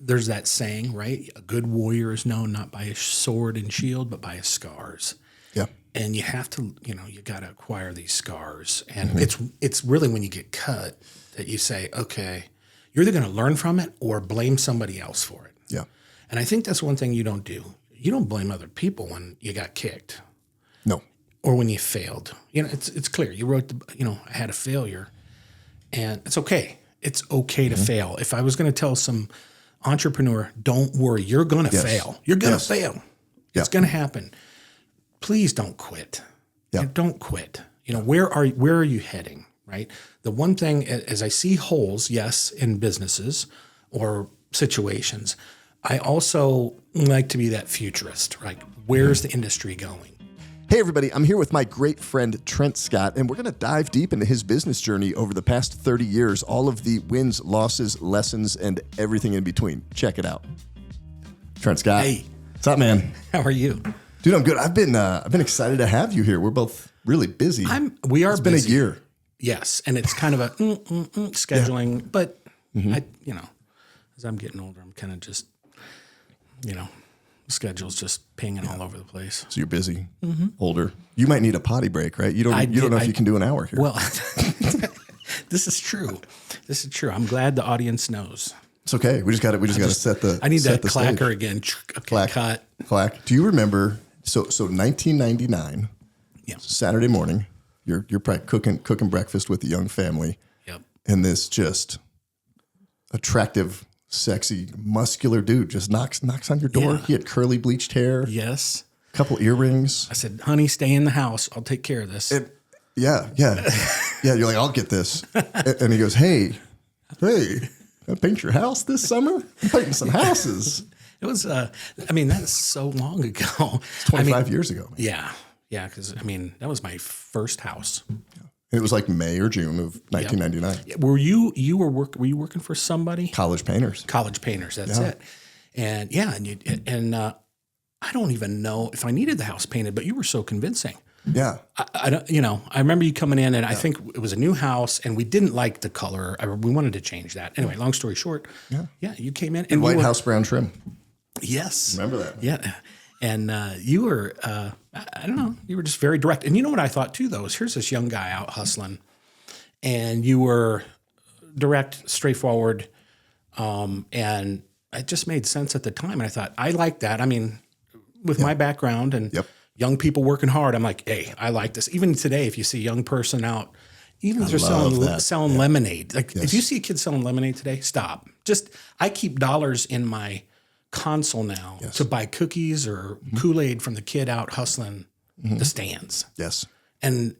there's that saying, right? A good warrior is known not by his sword and shield, but by his scars. Yeah. And you have to, you got to acquire these scars. And it's really when you get cut that you say, okay, you're either going to learn from it or blame somebody else for it. Yeah. And I think that's one thing you don't do. You don't blame other people when you got kicked. No. Or when you failed. It's clear. You wrote I had a failure, and it's okay. It's okay to fail. If I was going to tell some entrepreneur, don't worry, you're going to fail. You're going to fail. It's going to happen. Please don't quit. Yeah. Don't quit. Where are you heading, right? The one thing, as I see holes, yes, in businesses or situations, I also like to be that futurist, right? Where's the industry going? Hey, everybody, I'm here with my great friend, Trent Scott, and we're going to dive deep into his business journey over the past 30 years, all of the wins, losses, lessons, and everything in between. Check it out. Trent Scott. Hey. What's up, man? How are you? Dude, I'm good. I've been excited to have you here. We're both really busy. We are It's been busy. a year. Yes, and it's kind of a scheduling, but as I'm getting older, I'm kind of just, schedule's just pinging all over the place. So you're busy, older. You might need a potty break, right? You don't know if you can do an hour here. Well, this is true. This is true. I'm glad the audience knows. It's okay. We just got to set the. I need set that the clacker stage. again. Okay, Clack. cut. Clack. Do you remember? So 1999. Yeah. Saturday morning. You're probably cooking breakfast with a young family. Yep. And this just attractive, sexy, muscular dude just knocks on your door. Yeah. He had curly bleached hair. Yes. Couple earrings. I said, honey, stay in the house. I'll take care of this. Yeah. You're like, I'll get this. And he goes, hey, I paint your house this summer? I'm painting some houses. It was, that's so long ago. It's 25 years ago. Man. Yeah, because that was my first house. It was like May or June of 1999. Yep. Were you working for somebody? College painters. That's it. And I don't even know if I needed the house painted, but you were so convincing. Yeah. I don't, I remember you coming in, and I think it was a new house, and we didn't like the color. We wanted to change that. Anyway, long story short, you came in and White House brown trim. Yes. Remember that? Yeah. And you were, I don't know, you were just very direct. And you know what I thought too, though, is here's this young guy out hustling, and you were direct, straightforward, and it just made sense at the time. And I thought, I like that. With my background and young people working hard, I'm like, hey, I like this. Even today, if you see a young person out, even if they're selling lemonade, if you see a kid selling lemonade today, stop. I keep dollars in my console now to buy cookies or Kool-Aid from the kid out hustling the stands. Yes. And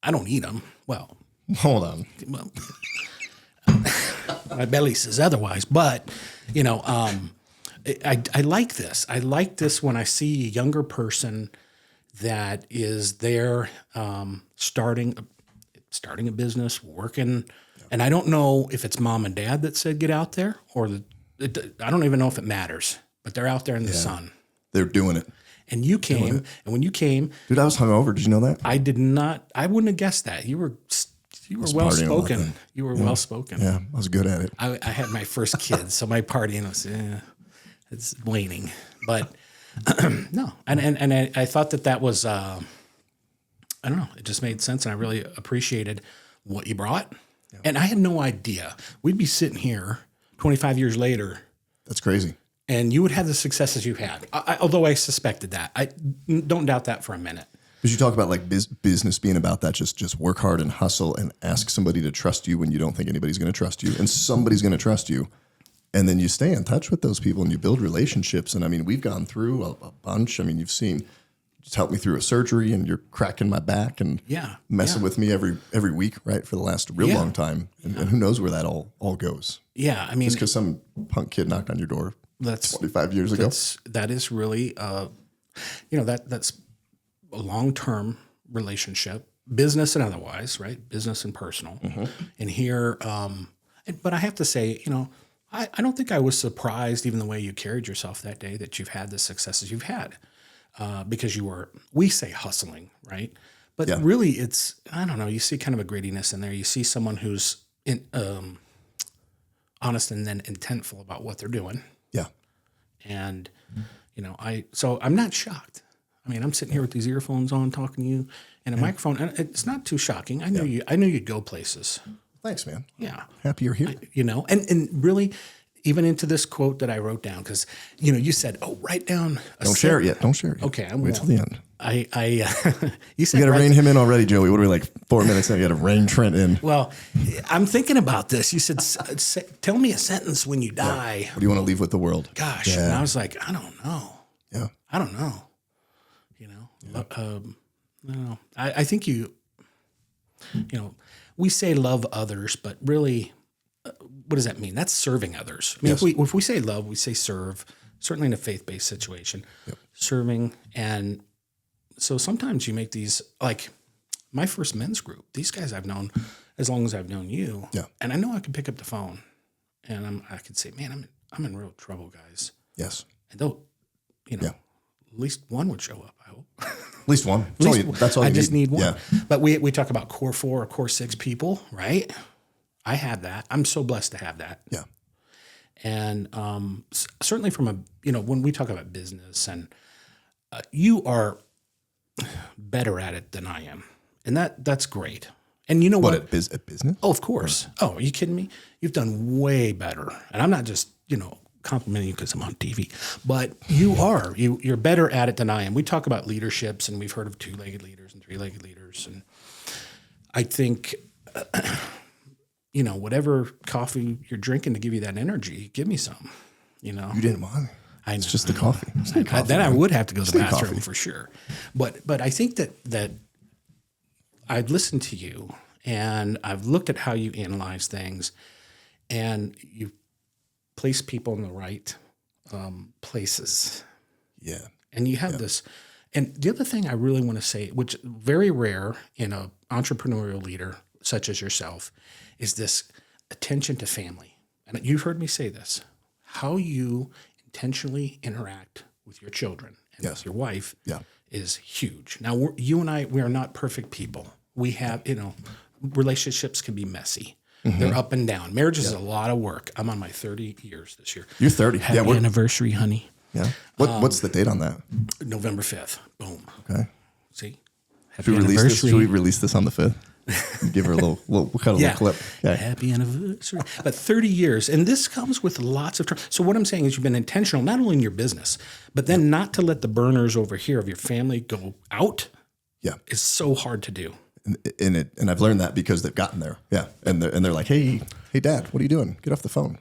I don't eat them. Well, hold on. Well, my belly says otherwise, but I like this. I like this when I see a younger person that is there, starting a business, working. And I don't know if it's mom and dad that said, get out there, or I don't even know if it matters, but they're out there in the sun. They're doing it. And you came, and when you came, dude, I was hungover. Did you know that? I did not. I wouldn't have guessed that. You were well spoken. You were well spoken. Yeah, I was good at it. I had my first kid, so my partying was it's waning. But no, and I thought that was I don't know. It just made sense, and I really appreciated what you brought. Yeah. And I had no idea we'd be sitting here 25 years later. That's crazy. And you would have the successes you had, although I suspected that. I don't doubt that for a minute. Because you talk about like business being about that, just work hard and hustle and ask somebody to trust you when you don't think anybody's going to trust you, and somebody's going to trust you. And then you stay in touch with those people and you build relationships. And we've gone through a bunch. You've seen, just helped me through a surgery, and you're cracking my back and messing with me every week, right, for the last real long time. And who knows where that all goes. Yeah, just because some punk kid knocked on your door 25 years ago. That is really, that's a long-term relationship, business and otherwise, right? Business and personal. Mm-hmm. And here, but I have to say, I don't think I was surprised, even the way you carried yourself that day, that you've had the successes you've had, because we say hustling, right? But really it's, I don't know, you see kind of a grittiness in there. You see someone who's honest and then intentful about what they're doing. Yeah. And, so I'm not shocked. I mean, I'm sitting here with these earphones on talking to you and a microphone, and it's not too shocking. I knew you'd go places. Thanks, man. Yeah. Happy you're here. And really, even into this quote that I wrote down, because, you said, write down. Don't share it yet. Don't share it yet. Okay. Wait till the end. You said, You got to rein him in already, Joey. What are we, like 4 minutes in? You got to rein Trent in. Well, I'm thinking about this. You said, tell me a sentence when you die. What do you want to leave with the world? Gosh. Yeah. And I was like, I don't know. Yeah. I don't know. I don't know. I think we say love others, but really, what does that mean? That's serving others. I mean, if we say love, we say serve, certainly in a faith-based situation, serving. And so sometimes you make these, like my first men's group, these guys I've known as long as I've known you. Yeah. And I know I could pick up the phone and I could say, man, I'm in real trouble, guys. Yes. And they'll, at least one would show up, I hope. At least one. That's all I you just need one. Yeah. But we talk about core 4 or core 6 people, right? I have that. I'm so blessed to have that. Yeah. And certainly from when we talk about business, and you are better at it than I am. And that's great. And you know what? At business? Oh, of course. Oh, are you kidding me? You've done way better. And I'm not just, complimenting you because I'm on TV, but you are. You're better at it than I am. We talk about leaderships, and we've heard of 2-legged leaders and 3-legged leaders. And I think, whatever coffee you're drinking to give you that energy, give me some, You didn't want it. It's just the coffee. Then I would have to go to the bathroom for sure. But I think that I've listened to you, and I've looked at how you analyze things, and you place people in the right places. Yeah. And you have this. And the other thing I really want to say, which is very rare in an entrepreneurial leader such as yourself, is this attention to family. And you've heard me say this, how you intentionally interact with your children and with your wife is huge. Now, you and we are not perfect people. We have, relationships can be messy. Mm-hmm. They're up and down. Marriage is a lot of work. I'm on my 30 years this year. You're 30. Happy anniversary, honey. Yeah. What's the date on that? November 5th. Boom. Okay. See? Should we release this on the 5th? Give her a little clip. Okay. Happy anniversary. But 30 years. And this comes with lots of so what I'm saying is you've been intentional, not only in your business, but then not to let the burners over here of your family go out. Yeah. Is so hard to do. And I've learned that because they've gotten there. Yeah. And they're like, hey, Dad, what are you doing? Get off the phone.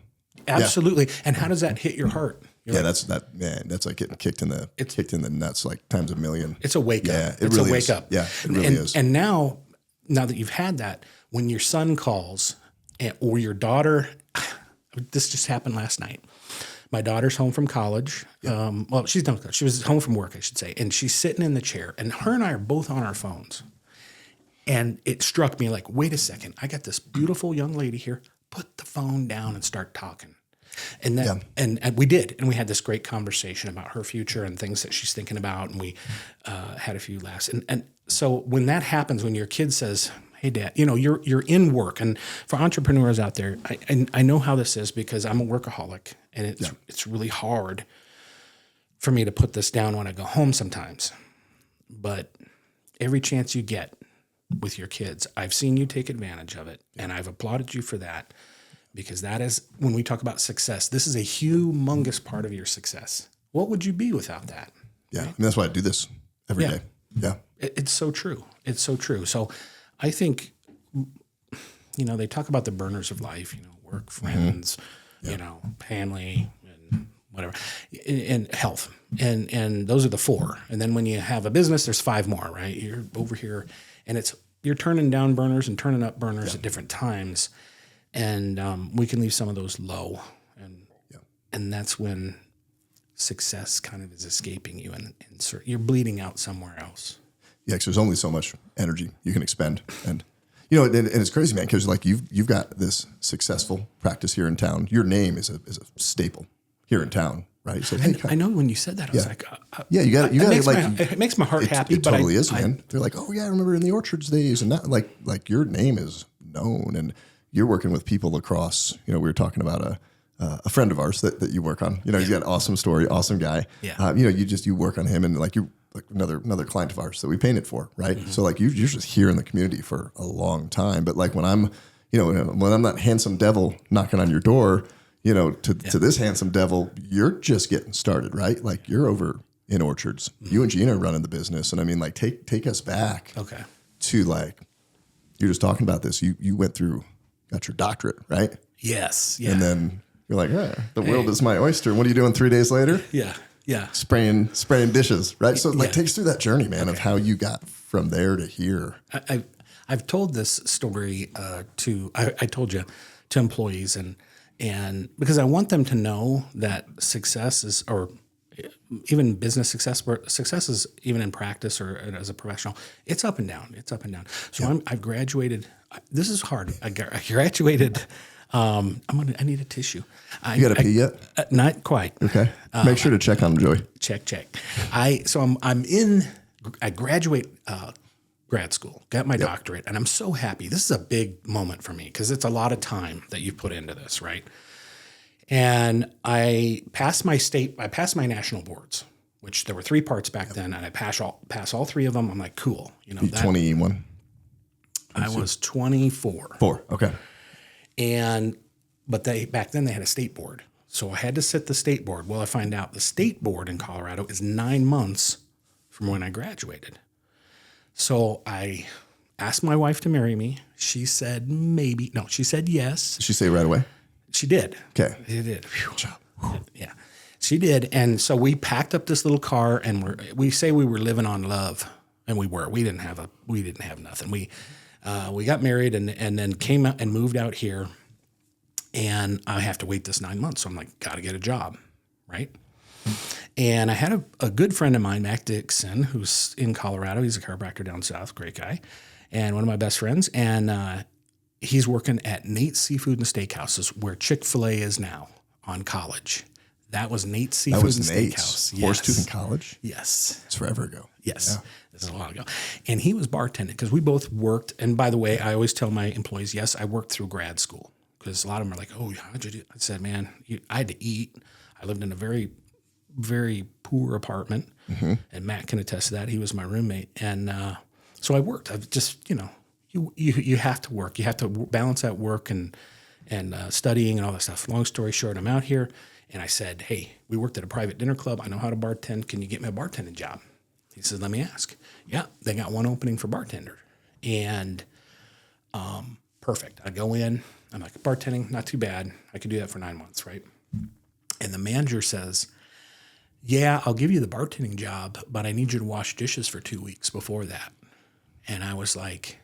Absolutely. Yeah. And how does that hit your heart? You're that's like getting kicked in the nuts like times a million. It's a wake up. Yeah, It's really a wake up. Yeah, it really is. And now that you've had that, when your son calls or your daughter, this just happened last night. My daughter's home from college. Well, she's done. She was home from work, I should say. And she's sitting in the chair, and her and I are both on our phones. And it struck me like, wait a second, I got this beautiful young lady here. Put the phone down and start talking. And that, and we did. And we had this great conversation about her future and things that she's thinking about. And we had a few laughs. And so when that happens, when your kid says, hey, Dad, you're in work. And for entrepreneurs out there, I know how this is because I'm a workaholic. And it's really hard for me to put this down when I go home sometimes. But every chance you get with your kids, I've seen you take advantage of it. And I've applauded you for that. Because that is, when we talk about success, this is a humongous part of your success. What would you be without that? Yeah. Right? I mean, that's why I do this every day. Yeah. It's so true. It's so true. So I think, they talk about the burners of life, work, friends, family, and whatever, and health. And those are the 4. And then when you have a business, there's 5 more, right? You're over here, and you're turning down burners and turning up burners at different times. And we can leave some of those low, and that's when success kind of is escaping you, and you're bleeding out somewhere else. Yeah, because there's only so much energy you can expend, and and it's crazy, man. Because like you've got this successful practice here in town. Your name is a staple here in town, right? So I know when you said that, I was like, you got it makes my heart happy. It totally is, man. They're like, oh yeah, I remember in the Orchards days, and that like your name is known, and you're working with people across, we were talking about a friend of ours that you work on, he's got an awesome story, awesome guy. Yeah. You work on him and like another client of ours that we painted for. Right. Mm-hmm. So like you're just here in the community for a long time. But like when I'm that handsome devil knocking on your door, to this handsome devil, you're just getting started, right? Like you're over in Orchards. Mm-hmm. You and Gina are running the business. And I mean, like take us back to like, you're just talking about this. You went through, got your doctorate, right? Yes. Yeah. And then you're like, the world is my oyster. What are you doing 3 days later? Yeah. Yeah. Spraying dishes, right? So like take us through that journey, man, of how you got from there to here. I've told this story I told you to employees and because I want them to know that success is, or even business success is even in practice or as a professional, it's up and down. It's up and down. So I've graduated. This is hard. I graduated. I need a tissue. You got to pee yet? Not quite. Okay. Make sure to check on him, Joey. Check. I graduate grad school, got my doctorate, and I'm so happy. This is a big moment for me because it's a lot of time that you've put into this, right? And I passed my national boards, which there were 3 parts back then, and I pass all 3 of them. I'm like, cool. 21? I was 24. 4, okay. But back then they had a state board. So I had to sit the state board. Well, I find out the state board in Colorado is 9 months from when I graduated. So I asked my wife to marry me. She said maybe. No, she said yes. Did she say right away? She did. Okay. She did. Good job. Yeah, she did. And so we packed up this little car, and we say we were living on love, and we were. We didn't have nothing. We got married and then came out and moved out here, and I have to wait this 9 months. So I'm like, got to get a job, right? And I had a good friend of mine, Matt Dixon, who's in Colorado. He's a chiropractor down south, great guy, and one of my best friends. And he's working at Nate's Seafood and Steakhouses, where Chick-fil-A is now on College. That was Nate's Seafood and Steakhouse. Yes. Horsetooth in College? Yes. It's forever ago. Yes. Yeah. This is a while ago. And he was bartending because we both worked. And by the way, I always tell my employees, yes, I worked through grad school because a lot of them are like, oh, how'd you do? I said, man, I had to eat. I lived in a very, very poor apartment. Mm-hmm. And Matt can attest to that. He was my roommate. And so I worked. I've just, you have to work. You have to balance out work and studying and all that stuff. Long story short, I'm out here. And I said, hey, we worked at a private dinner club. I know how to bartend. Can you get me a bartending job? He says, let me ask. Yeah, they got one opening for bartender. And perfect. I go in. I'm like, bartending, not too bad. I could do that for 9 months, right? And the manager says, yeah, I'll give you the bartending job, but I need you to wash dishes for 2 weeks before that. And I was like,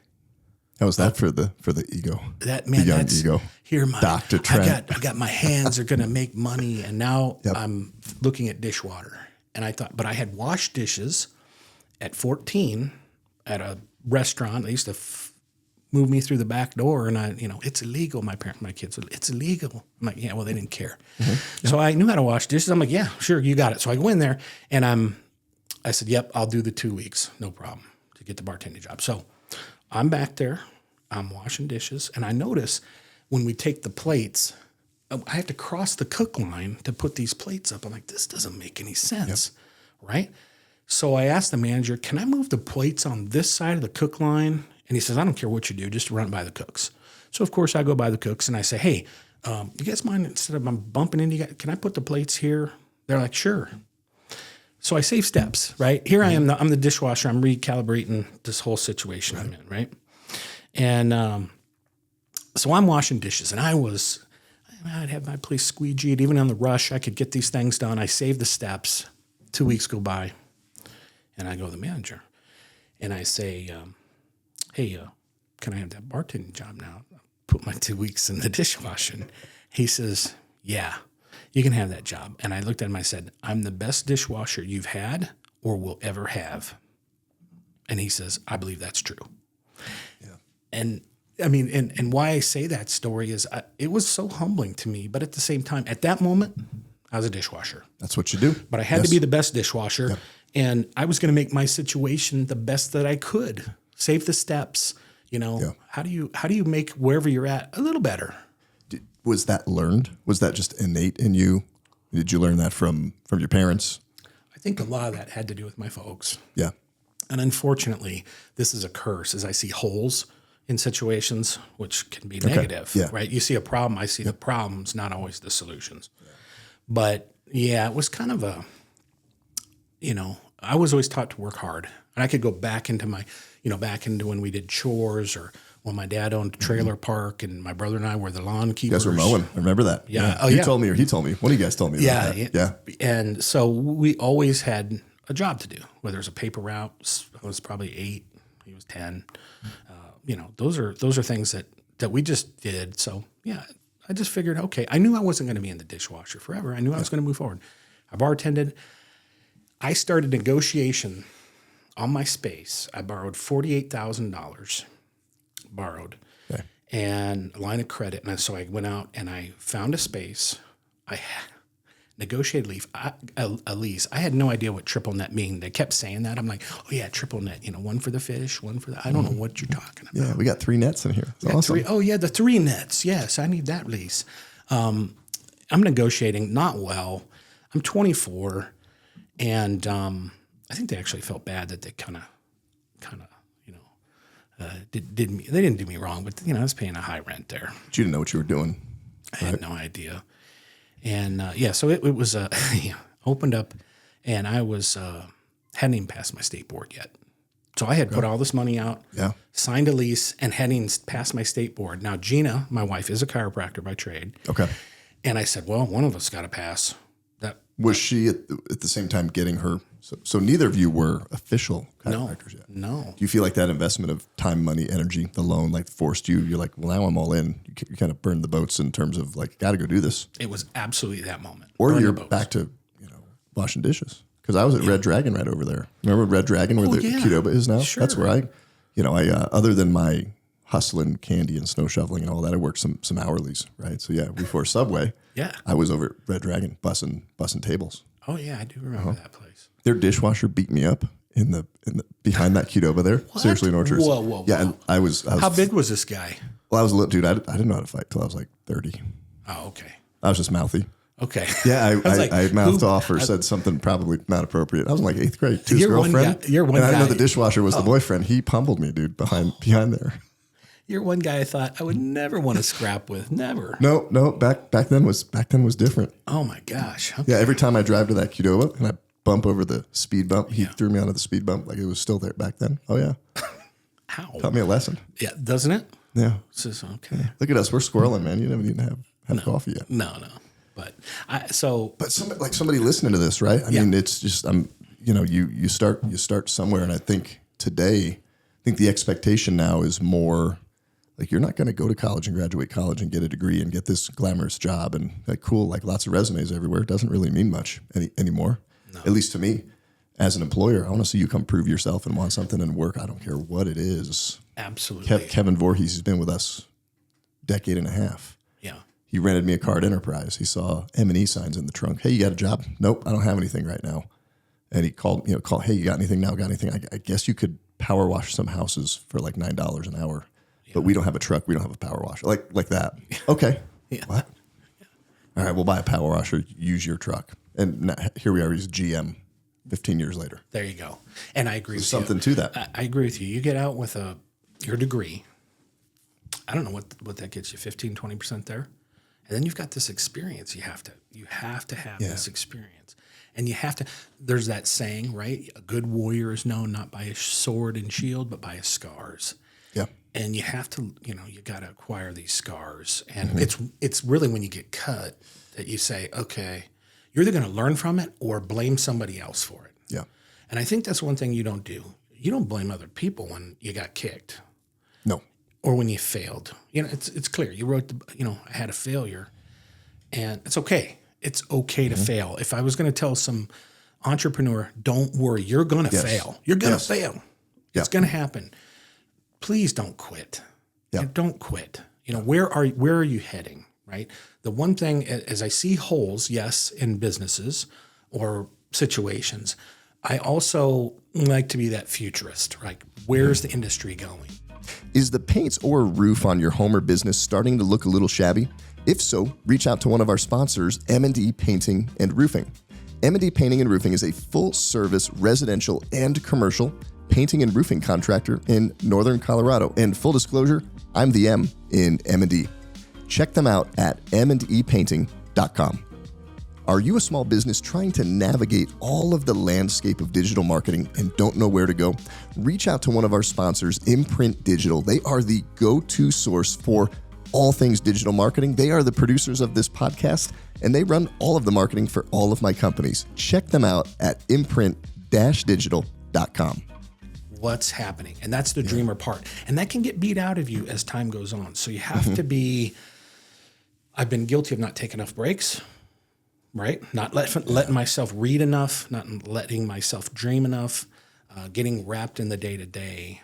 how was that for the ego? That's ego. Here, Dr. Trent. I got my hands are going to make money, and now I'm looking at dishwater. And I thought, but I had washed dishes at 14 at a restaurant. They used to move me through the back door, and it's illegal. My kids, it's illegal. I'm like, yeah, well, they didn't care. Mm-hmm. So I knew how to wash dishes. I'm like, yeah, sure, you got it. So I go in there, and I said, yep, I'll do the 2 weeks, no problem, to get the bartending job. So I'm back there, I'm washing dishes, and I notice when we take the plates, I have to cross the cook line to put these plates up. I'm like, this doesn't make any sense, right? So I asked the manager, can I move the plates on this side of the cook line? And he says, I don't care what you do, just run it by the cooks. So, of course, I go by the cooks, and I say, hey, you guys mind, instead of I'm bumping into you guys, can I put the plates here? They're like, sure. So I save steps, right? Here I am, I'm the dishwasher. I'm recalibrating this whole situation I'm in, right? And so I'm washing dishes, and I'd have my place squeegeed. Even on the rush, I could get these things done. I saved the steps. 2 weeks go by, and I go to the manager, and I say, hey, can I have that bartending job now? Put my 2 weeks in the dishwashing. He says, yeah, you can have that job. And I looked at him, I said, I'm the best dishwasher you've had or will ever have. And he says, I believe that's true. Yeah. And I mean, and why I say that story is it was so humbling to me. But at the same time, at that moment, I was a dishwasher. That's what you do. But I had to be the best dishwasher. Yep. And I was going to make my situation the best that I could. Save the steps, Yeah. How do you make wherever you're at a little better? Was that learned? Was that just innate in you? Did you learn that from your parents? I think a lot of that had to do with my folks. Yeah. And unfortunately, this is a curse as I see holes in situations, which can be negative, Yeah. right? You see a problem, I see the problems, not always the solutions. But yeah, it was kind of I was always taught to work hard. And I could go back into back into when we did chores or when my dad owned a trailer park and my brother and I were the lawn keepers. You guys were mowing. I remember that. Yeah. Oh, You told me or he told me. One of you guys told me about that. Yeah. And so we always had a job to do, whether it was a paper route. I was probably 8. He was 10. Those are things that we just did. So yeah, I just figured, okay, I knew I wasn't going to be in the dishwasher forever. I knew I was going to move forward. I bartended. I started negotiation on my space. I borrowed $48,000, and a line of credit. And so I went out and I found a space. I negotiated a lease. I had no idea what triple net mean. They kept saying that. I'm like, oh yeah, triple net. One for the fish, one for the. I don't know what you're talking about. Yeah, we got 3 nets in here. It's awesome. The 3 nets. Yes, I need that lease. I'm negotiating not well. I'm 24, and I think they actually felt bad that they kind of they didn't do me wrong, but I was paying a high rent there. But you didn't know what you were doing. I had no idea. And so it was opened up, and I hadn't even passed my state board yet. So I had put all this money out, signed a lease, and hadn't past my state board. Now, Gina, my wife, is a chiropractor by trade. Okay. And I said, well, one of us got to pass. Was she at the same time getting her? So neither of you were official chiropractors yet. No. Do you feel like that investment of time, money, energy, the loan, forced you? You're like, well, now I'm all in. You kind of burned the boats in terms of got to go do this. It was absolutely that moment. Or you're back to washing dishes. Because I was at Red Dragon right over there. Remember Red Dragon where the Qdoba is now? Sure. That's where I other than my hustling candy and snow shoveling and all that, I worked some hourlies, right? So yeah, before Subway, I was over at Red Dragon bussing tables. Oh yeah, I do remember that place. Their dishwasher beat me up in the behind that Qdoba there. What? Seriously, in Orchards. Whoa. Yeah, and I was How big was this guy? Well, I was a little dude. I didn't know how to fight till I was like 30. Oh, okay. I was just mouthy. Okay. Yeah, I mouthed off or said something probably not appropriate. I was in 8th grade to his girlfriend. You're one and I guy. didn't know the dishwasher was the boyfriend. He pummeled me, dude, behind there. You're one guy I thought I would never want to scrap with. Never. No. Back then was different. Oh my gosh. Okay. Yeah, every time I drive to that Qdoba and I bump over the speed bump, he threw me onto the speed bump like it was still there back then. Oh yeah. How? Taught me a lesson. Yeah, doesn't it? Yeah. It's just, okay. Yeah. Look at us. We're squirreling, man. You haven't even have coffee yet. No. But somebody listening to this, right? I mean, it's just you start somewhere, and I think today, the expectation now is more you're not going to go to college and graduate college and get a degree and get this glamorous job and cool, lots of resumes everywhere. It doesn't really mean much anymore. No. At least to me, as an employer, I want to see you come prove yourself and want something and work. I don't care what it is. Absolutely. Kevin Voorhees has been with us a decade and a half. Yeah. He rented me a car at Enterprise. He saw M&E signs in the trunk. Hey, you got a job? Nope, I don't have anything right now. And he called, hey, you got anything now? Got anything? I guess you could power wash some houses for $9 an hour. Yeah. But we don't have a truck. We don't have a power washer. Like that. Okay. Yeah. What? Yeah. All right, we'll buy a power washer. Use your truck. And now, here we are. He's GM 15 years later. There you go. And I agree with something you. to that. I agree with you. You get out with your degree. I don't know what that gets you, 15, 20% there. And then you've got this experience. You have to have this experience. And there's that saying, right? A good warrior is known not by his sword and shield, but by his scars. Yeah. And you have to, you got to acquire these scars. And it's really when you get cut that you say, okay, you're either going to learn from it or blame somebody else for it. Yeah. And I think that's one thing you don't do. You don't blame other people when you got kicked. No. Or when you failed. It's clear. You wrote I had a failure. And it's okay. It's okay to fail. If I was going to tell some entrepreneur, don't worry, you're going to fail. You're going to fail. Yeah. It's going to happen. Please don't quit. Yeah. Don't quit. Where are you heading, right? The one thing, as I see holes, yes, in businesses or situations, I also like to be that futurist, right? Where's the industry going? Is the paint or roof on your home or business starting to look a little shabby? If so, reach out to one of our sponsors, M&D Painting and Roofing. M&D Painting and Roofing is a full-service residential and commercial painting and roofing contractor in Northern Colorado. And full disclosure, I'm the M in M&D. Check them out at mdepainting.com. Are you a small business trying to navigate all of the landscape of digital marketing and don't know where to go? Reach out to one of our sponsors, Imprint Digital. They are the go-to source for all things digital marketing. They are the producers of this podcast, and they run all of the marketing for all of my companies. Check them out at imprint-digital.com. What's happening? And that's the dreamer part. And that can get beat out of you as time goes on. So you have to be, I've been guilty of not taking enough breaks, right? Not letting myself read enough, not letting myself dream enough, getting wrapped in the day-to-day.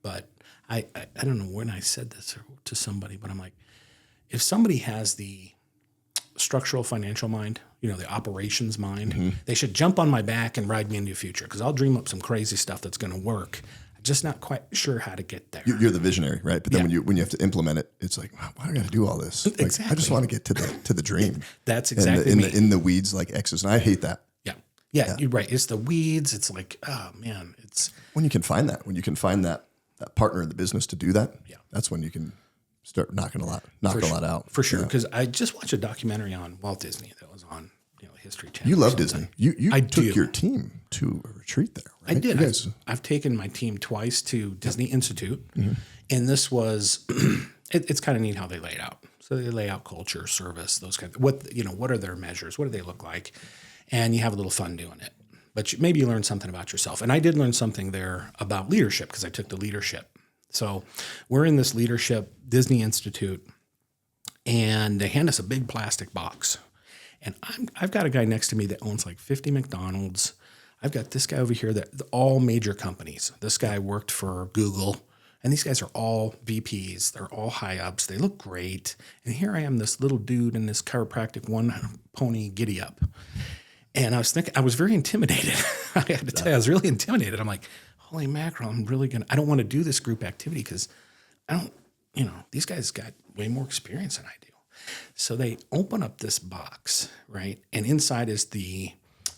But I don't know when I said this to somebody, but I'm like, if somebody has the structural financial mind, the operations mind, they should jump on my back and ride me into the future, because I'll dream up some crazy stuff that's going to work. I'm just not quite sure how to get there. You're the visionary, right? But then when you have to implement it, it's like, why do I got to do all this? Like, Exactly. I just want to get to the dream. That's exactly me. In the weeds, like X's, and I hate that. Yeah, you're right. It's the weeds. It's like, oh man, it's when you can find that that partner in the business to do that. Yeah, that's when you can start knocking a lot out. For sure. Because I just watched a documentary on Walt Disney that was on History Channel. You love Disney. You took your team to a retreat there, right? I did. I've taken my team twice to Disney Institute, and this was it's kind of neat how they lay it out. So they lay out culture, service, those kind of what are their measures? What do they look like? And you have a little fun doing it. But maybe you learn something about yourself. And I did learn something there about leadership, because I took the leadership. So we're in this leadership Disney Institute, and they hand us a big plastic box. And I've got a guy next to me that owns like 50 McDonald's. I've got this guy over here that all major companies. This guy worked for Google, and these guys are all VPs. They're all high ups. They look great. And here I am, this little dude in this chiropractic one pony giddy up. And I was thinking, I was very intimidated. I had to tell you, I was really intimidated. I'm like, holy mackerel, I don't want to do this group activity, because these guys got way more experience than I do. So they open up this box, right? And inside is the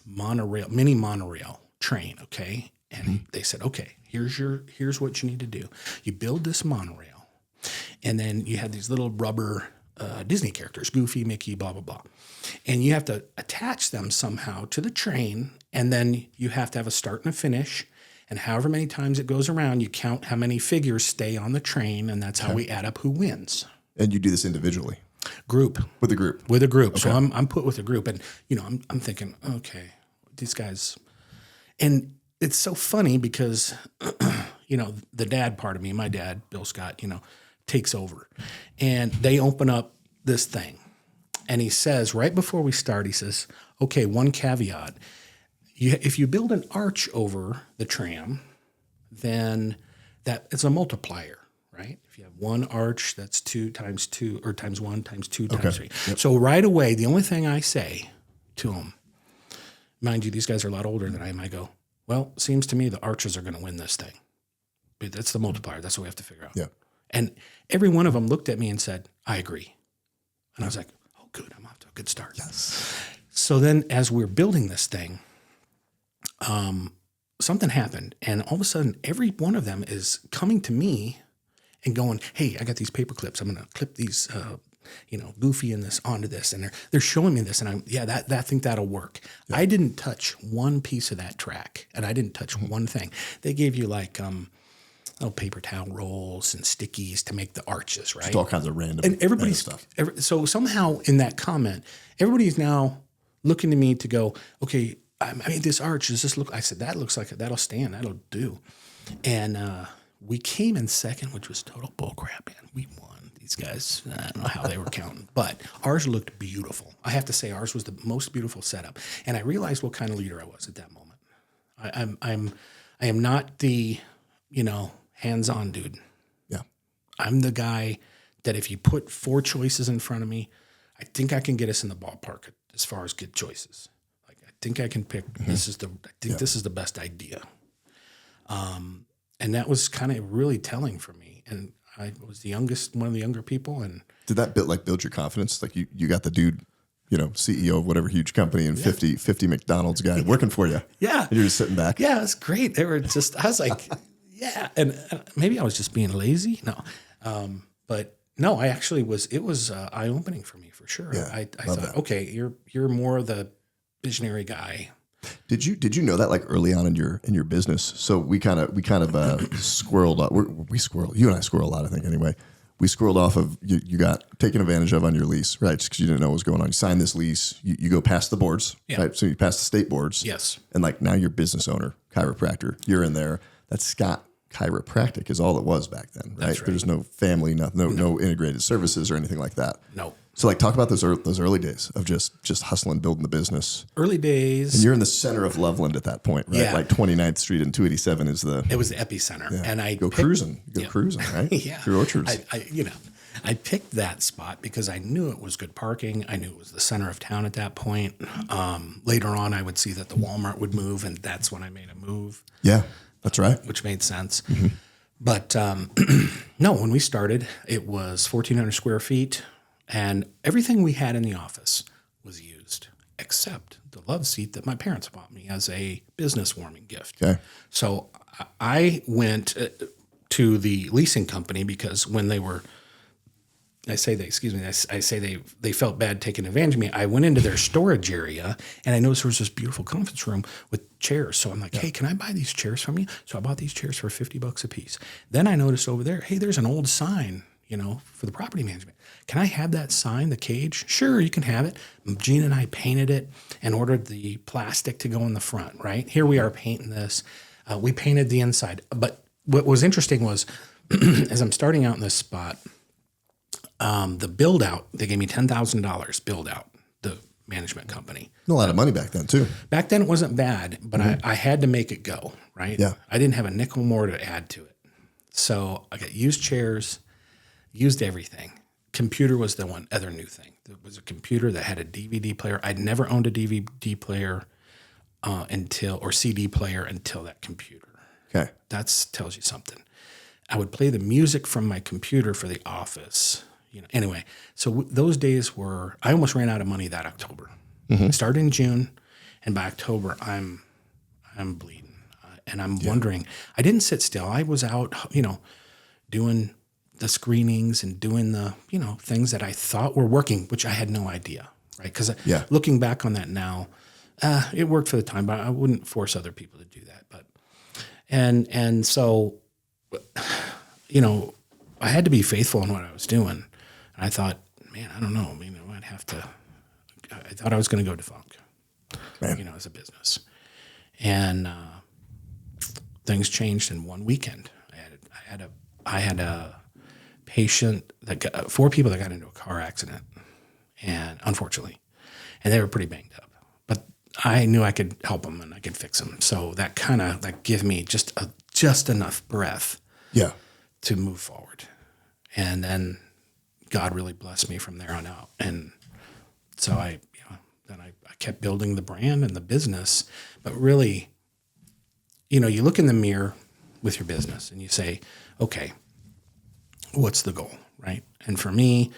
mini monorail train, okay? And they said, okay, here's what you need to do. You build this monorail, and then you have these little rubber Disney characters, Goofy, Mickey, blah, blah, blah. And you have to attach them somehow to the train, and then you have to have a start and a finish. And however many times it goes around, you count how many figures stay on the train, and that's how we add up who wins. And you do this individually? Group. With a group? With a group. Okay. So I'm put with a group, and I'm thinking, okay, these guys, and it's so funny because the dad part of me, my dad, Bill Scott, takes over, and they open up this thing, and he says right before we start, he says, okay, one caveat. If you build an arch over the tram, then that it's a multiplier, right? If you have one arch, that's 2 times 2, or times 1 times 2 times 3. Yep. So right away, the only thing I say to them, mind you, these guys are a lot older than I am. I go, well, seems to me the arches are going to win this thing. But that's the multiplier. That's what we have to figure out. Yeah. And every one of them looked at me and said, I agree. And I was like, oh, good. I'm off to a good start. Yes. So then as we're building this thing, something happened. And all of a sudden, every one of them is coming to me and going, hey, I got these paper clips. I'm going to clip these, Goofy and this onto this. And they're showing me this. And I think that'll work. Yeah. I didn't touch one piece of that track. And I didn't touch one thing. They gave you like paper towel rolls and stickies to make the arches, right? Just all kinds of random and everybody's stuff. So somehow in that comment, everybody's now looking to me to go, okay, I made this arch. Does this look? I said, that looks like that'll stand. That'll do. And we came in second, which was total bullcrap, man. We won. These guys, I don't know how they were counting, but ours looked beautiful. I have to say, ours was the most beautiful setup. And I realized what kind of leader I was at that moment. I am not the, hands-on dude. Yeah. I'm the guy that if you put 4 choices in front of me, I think I can get us in the ballpark as far as good choices. Like I think I can pick. This is the best idea. And that was kind of really telling for me. And I was one of the younger people. And did that build your confidence? Like you got the dude, CEO of whatever huge company and 50 McDonald's guy working for you. Yeah. And you're just sitting back. Yeah, it's great. They were just, I was like, yeah. And maybe I was just being lazy. No. But no, I actually was, it was eye-opening for me for sure. Yeah, I thought, okay, you're more the visionary guy. Did you know that like early on in your business? So we kind of squirreled up. You and I squirrel a lot, I think anyway. We squirreled off of you got taken advantage of on your lease, right? Just because you didn't know what was going on. You signed this lease, you go past the boards, right? So you pass the state boards. Yes. And like now you're business owner, chiropractor. You're in there. That's Scott Chiropractic is all it was back then, right? That's right. There's no family, no integrated services or anything like that. No. So like talk about those early days of just hustling, building the business. Early days. And you're in the center of Loveland at that point, right? Yeah. Like 29th Street and 287 is It was the epicenter. yeah. And I go cruising, right? Yeah. Through orchards. I picked that spot because I knew it was good parking. I knew it was the center of town at that point. Later on, I would see that the Walmart would move, and that's when I made a move. Yeah, that's right. Which made sense. Mm-hmm. But no, when we started, it was 1,400 square feet, and everything we had in the office was used, except the love seat that my parents bought me as a business warming gift. Okay. So I went to the leasing company because when they were, I say they felt bad taking advantage of me. I went into their storage area and I noticed there was this beautiful conference room with chairs. So I'm like, hey, can I buy these chairs from you? So I bought these chairs for $50 a piece. Then I noticed over there, hey, there's an old sign, for the property management. Can I have that sign, the cage? Sure, you can have it. Gene and I painted it and ordered the plastic to go in the front, right? Here we are painting this. We painted the inside. But what was interesting was, as I'm starting out in this spot, the build out, they gave me $10,000 build out, the management company. A lot of money back then too. Back then it wasn't bad, but I had to make it go, right? Yeah. I didn't have a nickel more to add to it. So I got used chairs, used everything. Computer was the one other new thing. There was a computer that had a DVD player. I'd never owned a DVD player or CD player until that computer. Okay. That tells you something. I would play the music from my computer for the office. Anyway, so those days I almost ran out of money that October. I started in June, and by October, I'm bleeding. And I'm wondering, I didn't sit still. I was out, doing the screenings and doing the, things that I thought were working, which I had no idea, right? Because looking back on that now, it worked for the time, but I wouldn't force other people to do that. But, and so, I had to be faithful in what I was doing. And I thought, man, I don't know. I mean, I might have to. I thought I was going to go defunct, as a business, and things changed in one weekend. I had a patient that got 4 people that got into a car accident, and unfortunately, and they were pretty banged up. But I knew I could help them and I could fix them. So that gave me just enough breath, to move forward. And then God really blessed me from there on out. And so I kept building the brand and the business. But really, you look in the mirror with your business and you say, okay, what's the goal, right? And for me,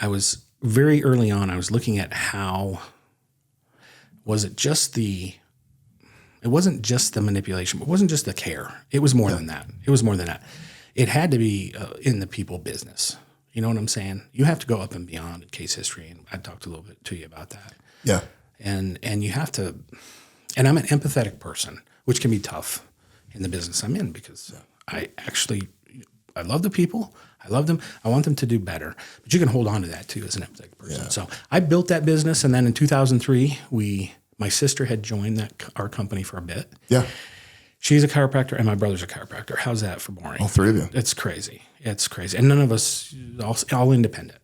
I was very early on, I was looking at it wasn't just the manipulation, it wasn't just the care. It was more than that. It was more than that. It had to be in the people business. You know what I'm saying? You have to go up and beyond in case history, and I talked a little bit to you about that. Yeah. And you have to, and I'm an empathetic person, which can be tough in the business I'm in because I love the people. I love them. I want them to do better. But you can hold on to that too as an empathetic person. Yeah. So I built that business, and then in 2003, my sister had joined our company for a bit. Yeah. She's a chiropractor and my brother's a chiropractor. How's that for boring? All 3 of you. It's crazy. It's crazy. And none of us, all independent.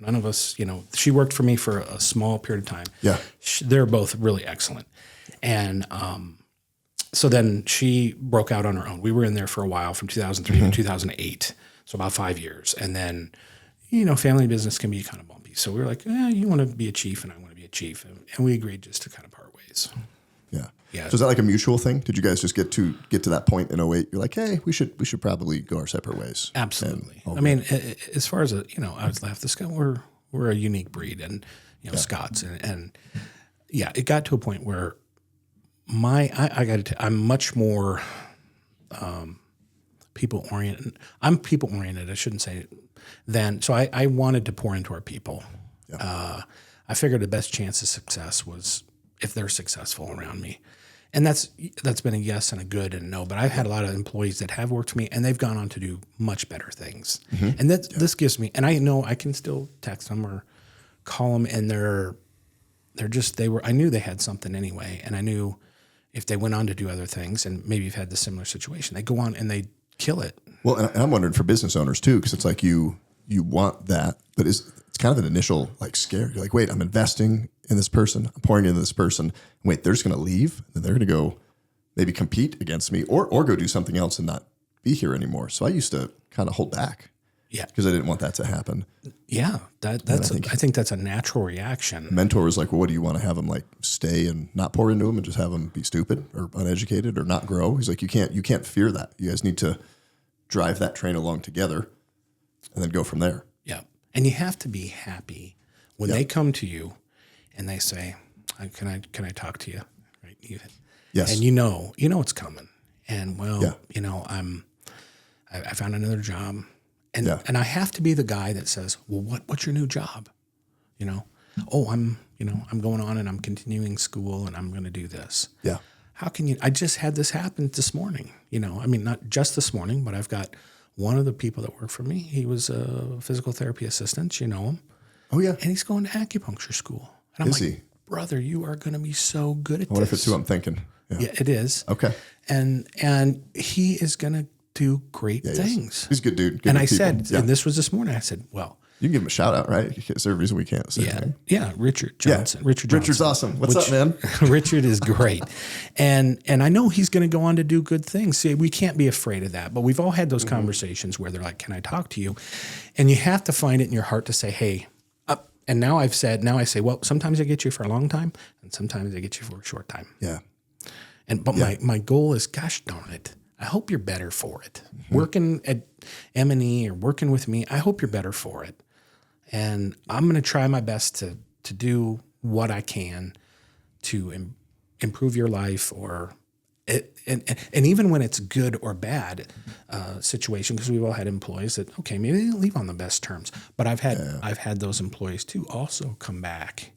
None of us, she worked for me for a small period of time. Yeah. They're both really excellent. And so then she broke out on her own. We were in there for a while from 2003 to 2008. So about 5 years. And then, family business can be kind of bumpy. So we were like, you want to be a chief and I want to be a chief. And we agreed just to kind of part ways. Yeah. So is that like a mutual thing? Did you guys just get to that point in '08? You're like, hey, we should probably go our separate ways. Absolutely. I mean, as far as I was left. The Scott, we're a unique breed, and Scots, and it got to a point where I'm much more people oriented. I'm people oriented. I shouldn't say so I wanted to pour into our people. Yeah. I figured the best chance of success was if they're successful around me. And that's been a yes and a good and a no. But I've had a lot of employees that have worked for me, and they've gone on to do much better things. Mm-hmm. And this gives me, and I know I can still text them or call them, and I knew they had something anyway. And I knew if they went on to do other things, and maybe you've had the similar situation, they go on and they kill it. Well, and I'm wondering for business owners too, because it's like you want that, but it's kind of an initial like scare. You're like, wait, I'm investing in this person, I'm pouring into this person. Wait, they're just going to leave, and they're going to go maybe compete against me, or go do something else and not be here anymore. So I used to kind of hold back, because I didn't want that to happen. Yeah, I think that's a natural reaction. Mentor was like, well, what do you want to have them like stay and not pour into them and just have them be stupid or uneducated or not grow? He's like, you can't fear that. You guys need to drive that train along together and then go from there. Yeah. And you have to be happy when they come to you and they say, can I talk to you? Right. Yes. And you know it's coming. And I found another job. And I have to be the guy that says, well, what's your new job? I'm going on and I'm continuing school and I'm going to do this. Yeah. How can you, I just had this happen this morning, not just this morning, but I've got one of the people that work for me. He was a physical therapy assistant. You know him. Oh yeah. And he's going to acupuncture school. And I'm like, brother, you are going to be so good at this. What if it's who I'm thinking? Yeah, it is. Okay. And he is going to do great things. He's a good dude. And I said, and this was this morning, I said, well, you can give him a shout out, right? Is there a reason we can't say his name? Yeah, Richard Johnson. Yeah. Richard's awesome. What's up, man? Richard is great. And I know he's going to go on to do good things. See, we can't be afraid of that. But we've all had those conversations where they're like, can I talk to you? And you have to find it in your heart to say, hey, and now I say, well, sometimes I get you for a long time and sometimes I get you for a short time. Yeah. But my goal is, gosh darn it, I hope you're better for it. Working at M&E or working with me, I hope you're better for it. And I'm going to try my best to do what I can to improve your life, and even when it's good or bad situation, because we've all had employees that, okay, maybe they didn't leave on the best terms, but I've had those employees too also come back.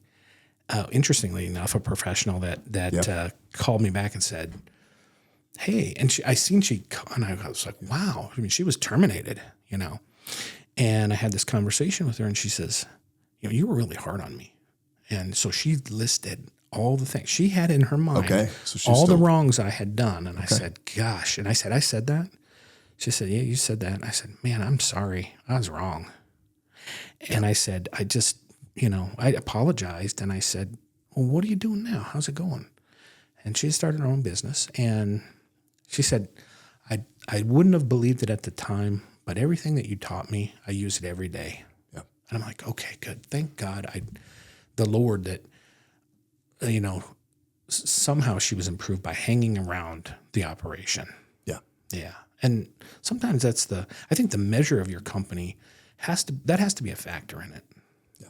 Interestingly enough, a professional that called me back and said, hey, and I was like, wow. I mean, she was terminated, And I had this conversation with her, and she says, you were really hard on me. And so she listed all the things she had in her mind, so the wrongs I had done. And I said, gosh. And I said that? She said, yeah, you said that. And I said, man, I'm sorry. I was wrong. And I said, I apologized. And I said, well, what are you doing now? How's it going? And she started her own business. And she said, I wouldn't have believed it at the time, but everything that you taught me, I use it every day. Yeah. And I'm like, okay, good. Thank God the Lord that, somehow she was improved by hanging around the operation. Yeah. Yeah. And sometimes I think the measure of your company has to be a factor in it. Yeah.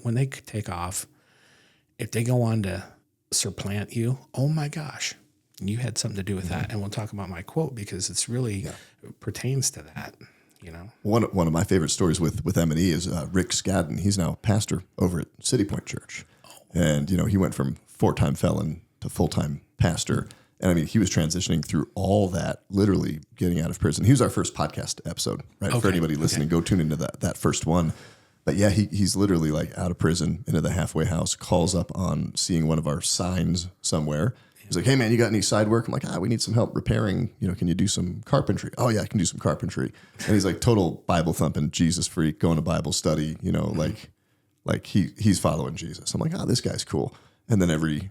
When they take off, if they go on to supplant you, oh my gosh, you had something to do with that. And we'll talk about my quote because it's really pertains to that. One of my favorite stories with M&E is Rick Scadden. He's now pastor over at City Point Church. And, he went from 4-time felon to full-time pastor. And I mean, he was transitioning through all that, literally getting out of prison. He was our first podcast episode, right? Okay. For anybody listening, go tune into that first one. But yeah, he's literally like out of prison into the halfway house, calls up on seeing one of our signs somewhere. He's like, hey man, you got any side work? I'm like, we need some help repairing, can you do some carpentry? Oh yeah, I can do some carpentry. And he's like total Bible thumping, Jesus freak, going to Bible study, like he's following Jesus. I'm like, this guy's cool. And then every,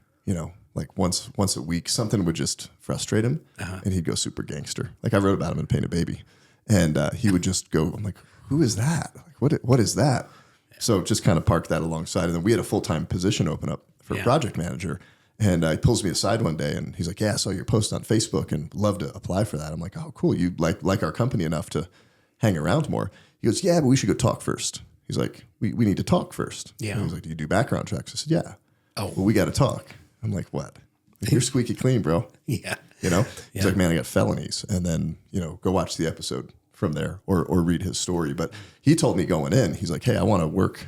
like once a week, something would just frustrate him and he'd go super gangster. Like I wrote about him in Paint a Baby and he would just go, I'm like, who is that? Like, what is that? So just kind of parked that alongside. And then we had a full-time position open up for project manager. And he pulls me aside one day and he's like, yeah, I saw your post on Facebook and love to apply for that. I'm like, oh, cool. You like our company enough to hang around more. He goes, yeah, but we should go talk first. He's like, we need to talk first. Yeah. And he was like, do you do background checks? I said, yeah. Oh. Well, we got to talk. I'm like, what? Like, you're squeaky clean, bro. Yeah. You know? He's like, man, I got felonies. And then, go watch the episode from there or read his story. But he told me going in, he's like, hey, I want to work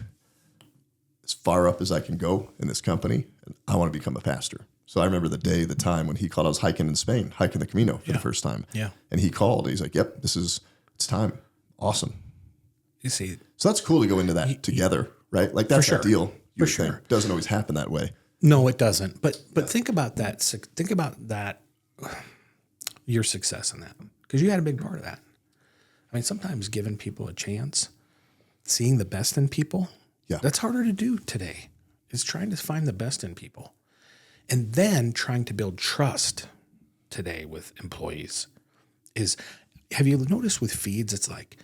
as far up as I can go in this company. And I want to become a pastor. So I remember the time when he called. I was hiking in Spain, hiking the Camino for the first time. Yeah. And he called. He's like, yep, it's time. Awesome. You see. So that's cool to go into that together, right? Like that's sure. ideal. For sure. Think. Doesn't always happen that way. No, it doesn't. But think about that. Think about that, your success in that, because you had a big part of that. I mean, sometimes giving people a chance, seeing the best in people, that's harder to do today, is trying to find the best in people. And then trying to build trust today with employees have you noticed with feeds, it's like,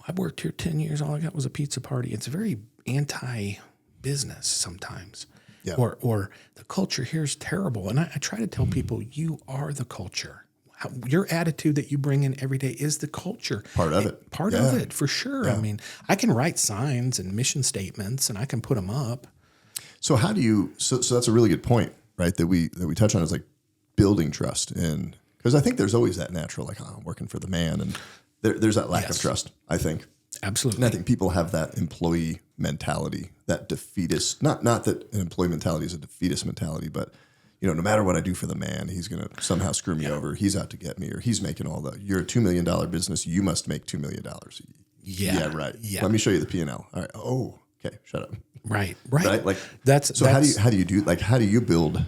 I've worked here 10 years. All I got was a pizza party. It's very anti-business sometimes. Yeah. Or the culture here is terrible. And I try to tell people, you are the culture. Your attitude that you bring in every day is the culture. Part of it. Part of it, for sure. Yeah. I mean, I can write signs and mission statements and I can put them up. So how do you, so that's a really good point, right? That we touch on is like building trust. And because I think there's always that natural, like, oh, I'm working for the man. And there's that lack of trust, I think. Absolutely. And I think people have that employee mentality, that defeatist, not that an employee mentality is a defeatist mentality, but no matter what I do for the man, he's going to somehow screw me over. He's out to get me, or he's making you're a $2 million business. You must make $2 million. Yeah, right. Yeah. Let me show you the P&L. All right. Oh, okay. Shut up. Right. Like how do you build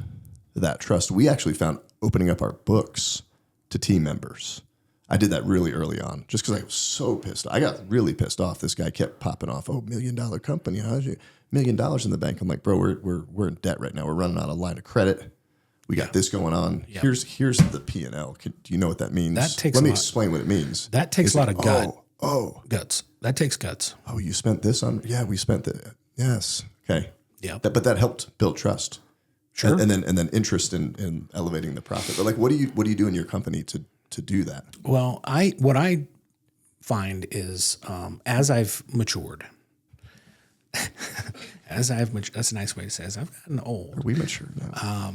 that trust? We actually found opening up our books to team members. I did that really early on just because I was so pissed. I got really pissed off. This guy kept popping off. Oh, $1 million company. How's you $1 million in the bank? I'm like, bro, we're in debt right now. We're running out of line of credit. We got this going on. Yep. Here's the P&L. Do you know what that means? Let me explain what it means. That takes a lot of guts. That takes guts. Oh, you spent this on? Yeah, we spent it. Yes. Okay. Yeah. But that helped build trust. Sure. And then interest in elevating the profit. But like, what do you do in your company to do that? Well, what I find is as I've matured, that's a nice way to say it, as I've gotten old. Are we mature now?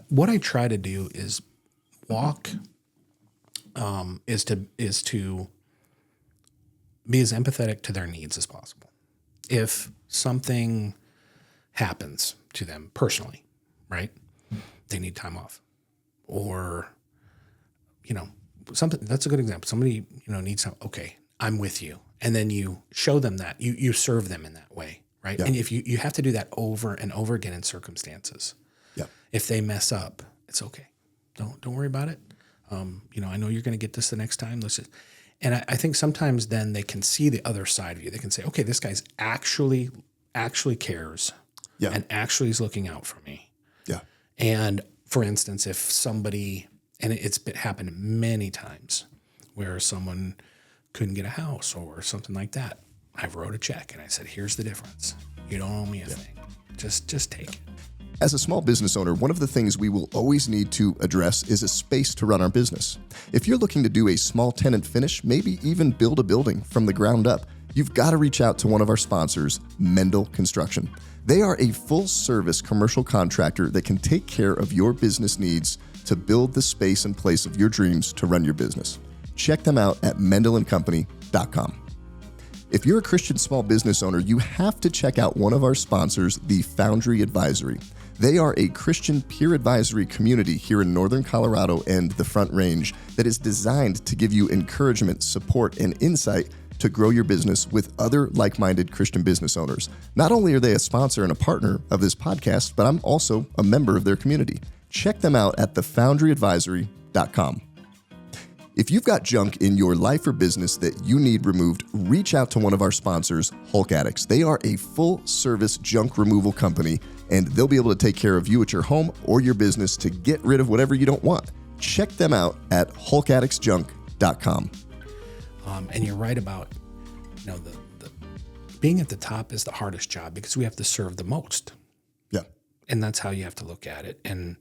What I try to do is is to be as empathetic to their needs as possible. If something happens to them personally, right? They need time off, or something. That's a good example. Somebody needs some. Okay, I'm with you, and then you show them that you serve them in that way, right? Yeah. And if you have to do that over and over again in circumstances. Yeah. If they mess up, it's okay. Don't worry about it. I know you're going to get this the next time. And I think sometimes then they can see the other side of you. They can say, okay, this guy's actually cares, and actually is looking out for me. Yeah. And for instance, if somebody, and it's happened many times, where someone couldn't get a house or something like that, I wrote a check and I said, here's the difference. You don't owe me a thing. Just take it. As a small business owner, one of the things we will always need to address is a space to run our business. If you're looking to do a small tenant finish, maybe even build a building from the ground up, you've got to reach out to one of our sponsors, Mendel Construction. They are a full-service commercial contractor that can take care of your business needs to build the space and place of your dreams to run your business. Check them out at mendelandcompany.com. If you're a Christian small business owner, you have to check out one of our sponsors, the Foundry Advisory. They are a Christian peer advisory community here in Northern Colorado and the Front Range that is designed to give you encouragement, support, and insight to grow your business with other like-minded Christian business owners. Not only are they a sponsor and a partner of this podcast, but I'm also a member of their community. Check them out at thefoundryadvisory.com. If you've got junk in your life or business that you need removed, reach out to one of our sponsors, Hulk Addicts. They are a full-service junk removal company, and they'll be able to take care of you at your home or your business to get rid of whatever you don't want. Check them out at hulkaddictsjunk.com. And you're right about, the being at the top is the hardest job because we have to serve the most. Yeah. And that's how you have to look at it. And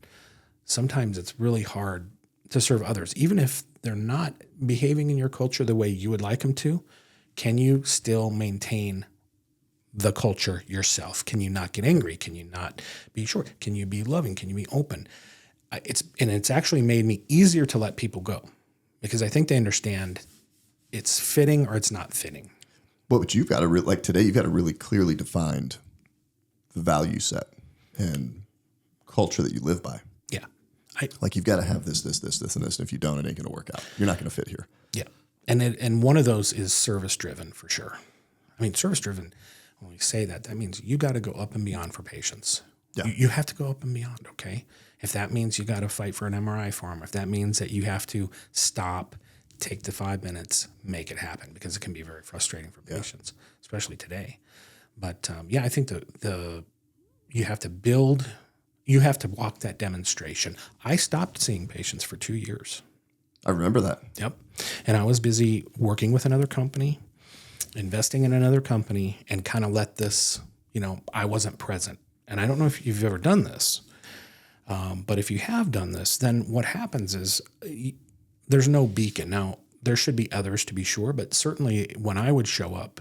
sometimes it's really hard to serve others, even if they're not behaving in your culture the way you would like them to. Can you still maintain the culture yourself? Can you not get angry? Can you not be short? Can you be loving? Can you be open? It's actually made me easier to let people go because I think they understand it's fitting or it's not fitting. Well, but you've got to like today, you've got a really clearly defined value set and culture that you live by. Yeah. Like you've got to have this, and this. And if you don't, it ain't going to work out. You're not going to fit here. Yeah. And one of those is service driven for sure. I mean, service driven, when we say that, that means you got to go up and beyond for patients. Yeah. You have to go up and beyond. Okay. If that means you got to fight for an MRI for them, if that means that you have to stop, take the 5 minutes, make it happen, because it can be very frustrating for patients, especially today. But I think you have to build, you have to walk that demonstration. I stopped seeing patients for 2 years. I remember that. Yep. And I was busy working with another company, investing in another company, and kind of let this, I wasn't present. And I don't know if you've ever done this, but if you have done this, then what happens is there's no beacon. Now, there should be others to be sure, but certainly when I would show up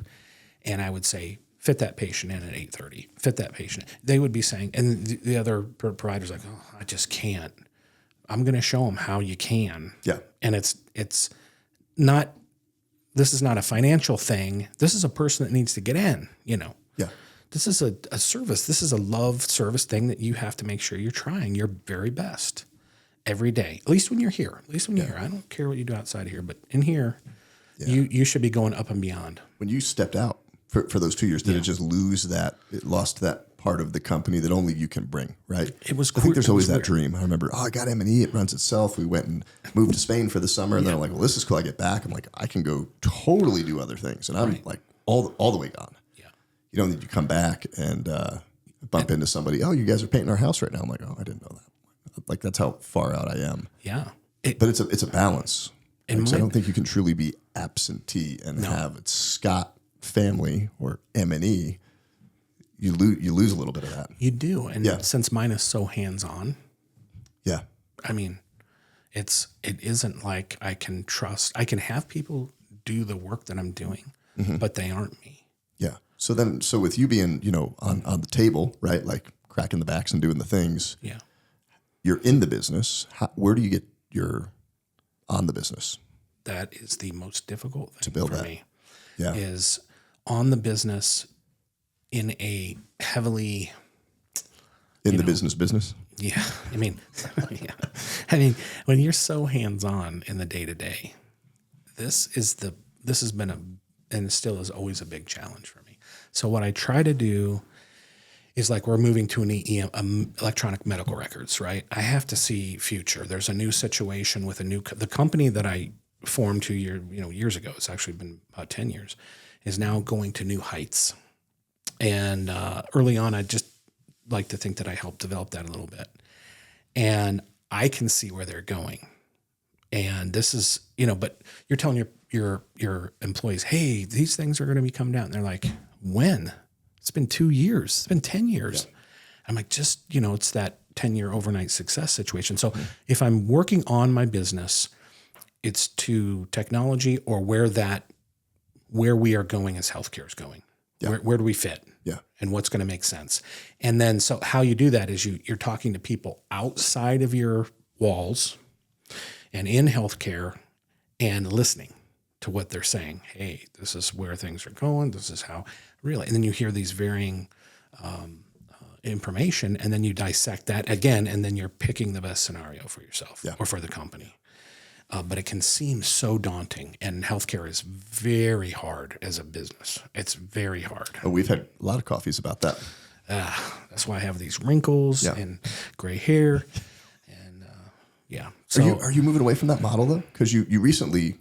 and I would say, fit that patient in at 8:30, fit that patient, they would be saying, and the other provider's like, oh, I just can't. I'm going to show them how you can. Yeah. And it's not, this is not a financial thing. This is a person that needs to get in, Yeah. This is a service. This is a love service thing that you have to make sure you're trying your very best every day, at least when you're here. At least when you're here. I don't care what you do outside of here, but in here, you should be going up and beyond. When you stepped out for those 2 years, did it just lose that? It lost that part of the company that only you can bring, right? It was. I think there's always that dream. I remember, I got M&E. It runs itself. We went and moved to Spain for the summer, and then I'm like, well, this is cool. I get back. I'm like, I can go totally do other things, and I'm like all the way gone. Yeah. You don't need to come back and bump into somebody. Oh, you guys are painting our house right now. I'm like, oh, I didn't know that. Like that's how far out I am. Yeah. But it's a balance. Like, I don't think you can truly be absentee and have it Scott family or M&E. You lose a little bit of that. You do. And since mine is so hands-on, yeah. I mean, it isn't like I can have people do the work that I'm doing, but they aren't me. Yeah. So with you being, on the table, right? Like cracking the backs and doing the things. Yeah. You're in the business. Where do you get your on the business? That is the most difficult thing to build for me. Yeah. Is on the business in a heavily the business. Yeah. I mean, I mean, when you're so hands-on in the day-to-day, this has been and still is always a big challenge for me. So what I try to do is like we're moving to an electronic medical records, right? I have to see future. There's a new situation with the company that I formed 2 years ago. It's actually been about 10 years, is now going to new heights. And early on, I just like to think that I helped develop that a little bit. And I can see where they're going. And this is, but you're telling your employees, hey, these things are going to be coming down. And they're like, when? It's been 2 years. It's been 10 years. Yeah. I'm like, it's that 10-year overnight success situation. So if I'm working on my business, it's to technology or where we are going as healthcare is going. Yeah. Where do we fit? Yeah. And what's going to make sense? And then, so how you do that is you're talking to people outside of your walls and in healthcare and listening to what they're saying. Hey, this is where things are going. This is how really, and then you hear these varying information, and then you dissect that again, and then you're picking the best scenario for yourself or for the company. But it can seem so daunting, and healthcare is very hard as a business. It's very hard. Oh, we've had a lot of coffees about that. That's why I have these wrinkles and gray hair, and So, are you moving away from that model though? Because you recently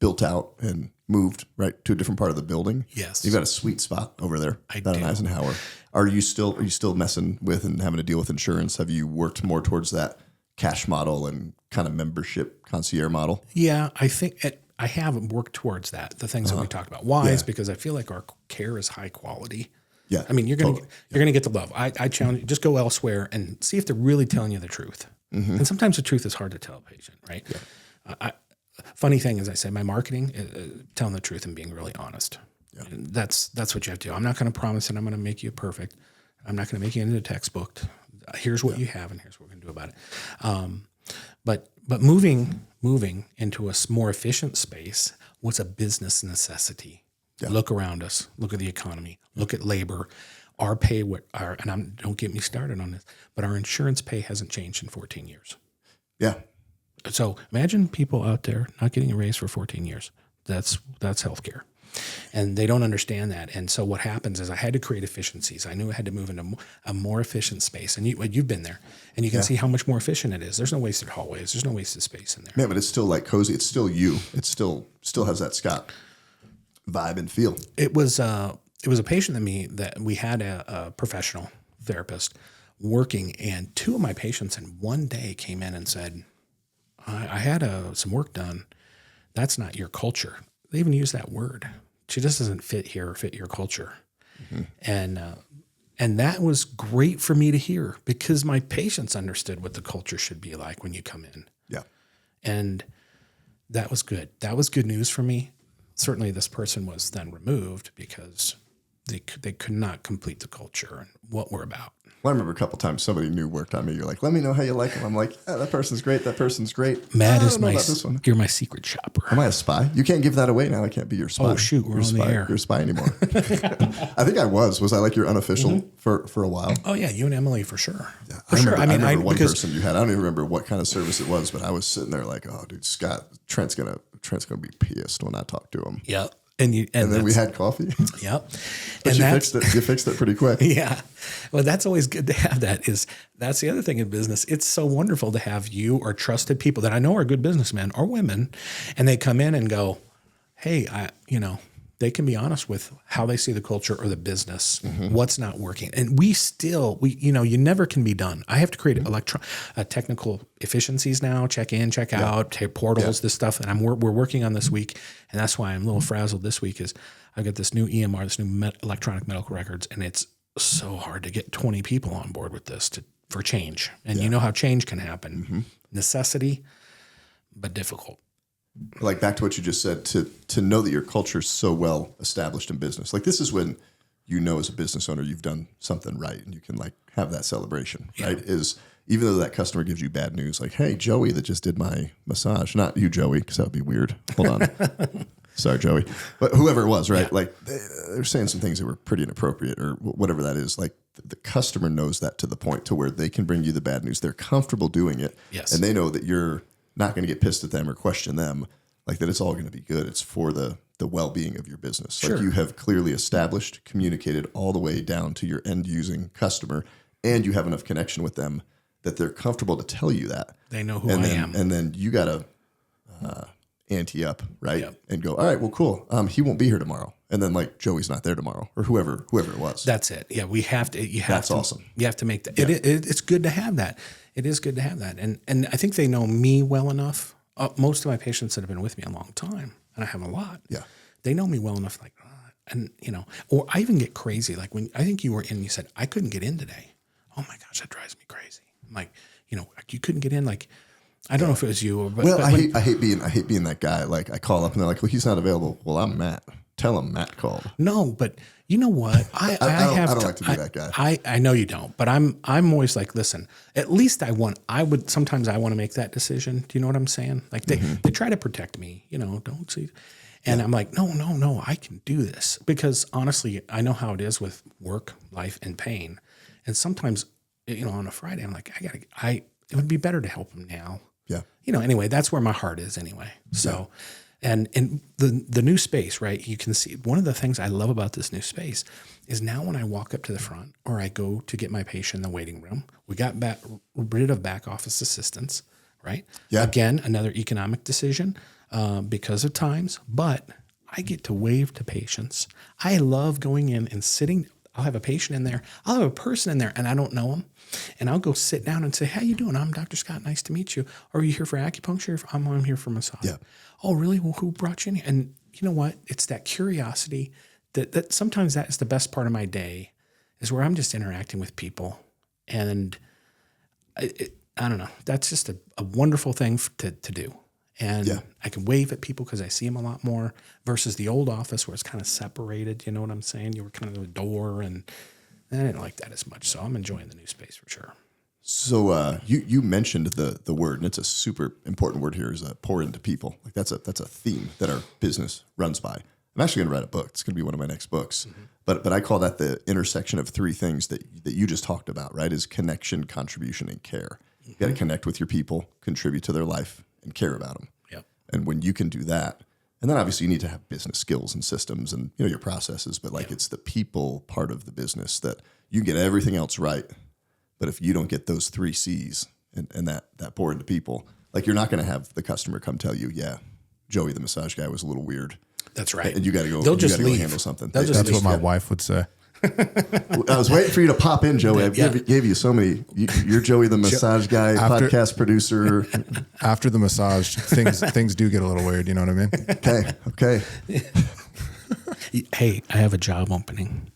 built out and moved right to a different part of the building. Yes, you've got a sweet spot over there down in Eisenhower. Are you still messing with and having to deal with insurance? Have you worked more towards that cash model and kind of membership concierge model? Yeah, I think I have worked towards that. The things that we talked about. Why is because I feel like our care is high quality. Yeah, I mean, you're going to get the love. I challenge you, just go elsewhere and see if they're really telling you the truth. And sometimes the truth is hard to tell a patient, right? Yeah. Funny thing is, I say my marketing is telling the truth and being really honest. Yeah. And that's what you have to do. I'm not going to promise that I'm going to make you perfect. I'm not going to make you into a textbook. Here's what you have, and here's what we're going to do about it. But moving into a more efficient space was a business necessity. Yeah. Look around us. Look at the economy. Look at labor. Our pay, don't get me started on this, but our insurance pay hasn't changed in 14 years. Yeah. So imagine people out there not getting a raise for 14 years. That's healthcare. And they don't understand that. And so what happens is I had to create efficiencies. I knew I had to move into a more efficient space. And you've been there. And you can see how much more efficient it is. There's no wasted hallways. There's no wasted space in there. Yeah, but it's still like cozy. It's still you. It still has that Scott vibe and feel. It was a patient that we had a professional therapist working, and two of my patients in one day came in and said, I had some work done. That's not your culture. They even use that word. She just doesn't fit here or fit your culture. Mm-hmm. And that was great for me to hear because my patients understood what the culture should be like when you come in. Yeah. And that was good. That was good news for me. Certainly this person was then removed because they could not complete the culture and what we're about. Well, I remember a couple times somebody new worked on me. You're like, let me know how you like them. I'm like, yeah, that person's great. That person's great. Matt is you're my secret shopper. Am I a spy? You can't give that away now. I can't be your spy. Oh, shoot. We're on the air. You're a spy anymore. I think I was. Was I like your unofficial for a while? Oh, yeah. You and Emily for sure. Yeah, for sure. I remember one person you had. I don't even remember what kind of service it was, but I was sitting there like, oh, dude, Scott, Trent's gonna be pissed when I talk to him. Yeah. And then we had coffee. Yep. But you fixed it pretty quick. Yeah. Well, that's always good to have that. That's the other thing in business. It's so wonderful to have you or trusted people that I know are good businessmen or women, and they come in and go, hey, they can be honest with how they see the culture or the business, what's not working. And you never can be done. I have to create technical efficiencies now, check in, check out, portals, this stuff. And we're working on this week. And that's why I'm a little frazzled this week is I've got this new EMR, this new electronic medical records. And it's so hard to get 20 people on board with this for change. And you know how change can happen. Mm-hmm. Necessity, but difficult. Like back to what you just said, to know that your culture is so well established in business. Like this is when as a business owner, you've done something right and you can like have that celebration, right? Is even though that customer gives you bad news, like, hey, Joey that just did my massage, not you, Joey, because that would be weird. Hold on. Sorry, Joey. But whoever it was, right? Yeah. Like they're saying some things that were pretty inappropriate or whatever that is. Like the customer knows that to the point to where they can bring you the bad news. They're comfortable doing it. Yes. And they know that you're not going to get pissed at them or question them, like that it's all going to be good. It's for the well-being of your business. Sure. Like you have clearly established, communicated all the way down to your end using customer, and you have enough connection with them that they're comfortable to tell you that. They know who I am. And then you got to ante up, right? Yep. And go, all right, well, cool. He won't be here tomorrow. And then like Joey's not there tomorrow or whoever it was. That's it. Yeah, we have to. That's awesome. You have to make that. Yeah. It's good to have that. It is good to have that. And I think they know me well enough. Most of my patients that have been with me a long time, and I have a lot. Yeah, they know me well enough. Like, or I even get crazy. Like when I think you were in, you said I couldn't get in today. Oh my gosh, that drives me crazy. I'm like, you couldn't get in. Like, I don't know if it was you. I hate being that guy. Like I call up and they're like, well, he's not available. Well, I'm Matt. Tell him Matt called. No, but you know what? I don't like to be that guy. I know you don't, but I'm always like, listen, at least sometimes I want to make that decision. Do you know what I'm saying? Like they try to protect me, don't see. And I'm like, no, I can do this because honestly, I know how it is with work, life, and pain. And sometimes, on a Friday, I'm like, it would be better to help him now. Yeah. Anyway, that's where my heart is anyway. So, and the new space, right? You can see one of the things I love about this new space is now when I walk up to the front or I go to get my patient in the waiting room, we got rid of back office assistants, right? Yeah. Again, another economic decision because of times, but I get to wave to patients. I love going in and sitting. I'll have a patient in there. I'll have a person in there and I don't know them. And I'll go sit down and say, how you doing? I'm Dr. Scott. Nice to meet you. Are you here for acupuncture? I'm here for massage. Yeah. Oh, really? Well, who brought you in here? And you know what? It's that curiosity that sometimes that is the best part of my day, is where I'm just interacting with people. And I don't know, that's just a wonderful thing to do. And I can wave at people because I see them a lot more versus the old office where it's kind of separated. You know what I'm saying? You were kind of the door, and I didn't like that as much. So I'm enjoying the new space for sure. So you mentioned the word, and it's a super important word here, is pour into people. Like that's a theme that our business runs by. I'm actually going to write a book. It's going to be one of my next books. Mm-hmm. But I call that the intersection of three things that you just talked about, right? Is connection, contribution, and care. You got to connect with your people, contribute to their life, and care about them. Yep. And when you can do that, and then obviously you need to have business skills and systems and your processes, but it's the people part of the business that you get everything else right. But if you don't get those 3 C's and that pour into people, you're not going to have the customer come tell you, yeah, Joey, the massage guy, was a little weird. That's right. And you got to go. They'll just go leave. Handle something. That's what my wife would say. I was waiting for you to pop in, Joey. I gave you so many. You're Joey, the massage guy, podcast producer. After the massage, things do get a little weird. You know what I mean? Okay. Hey, I have a job opening.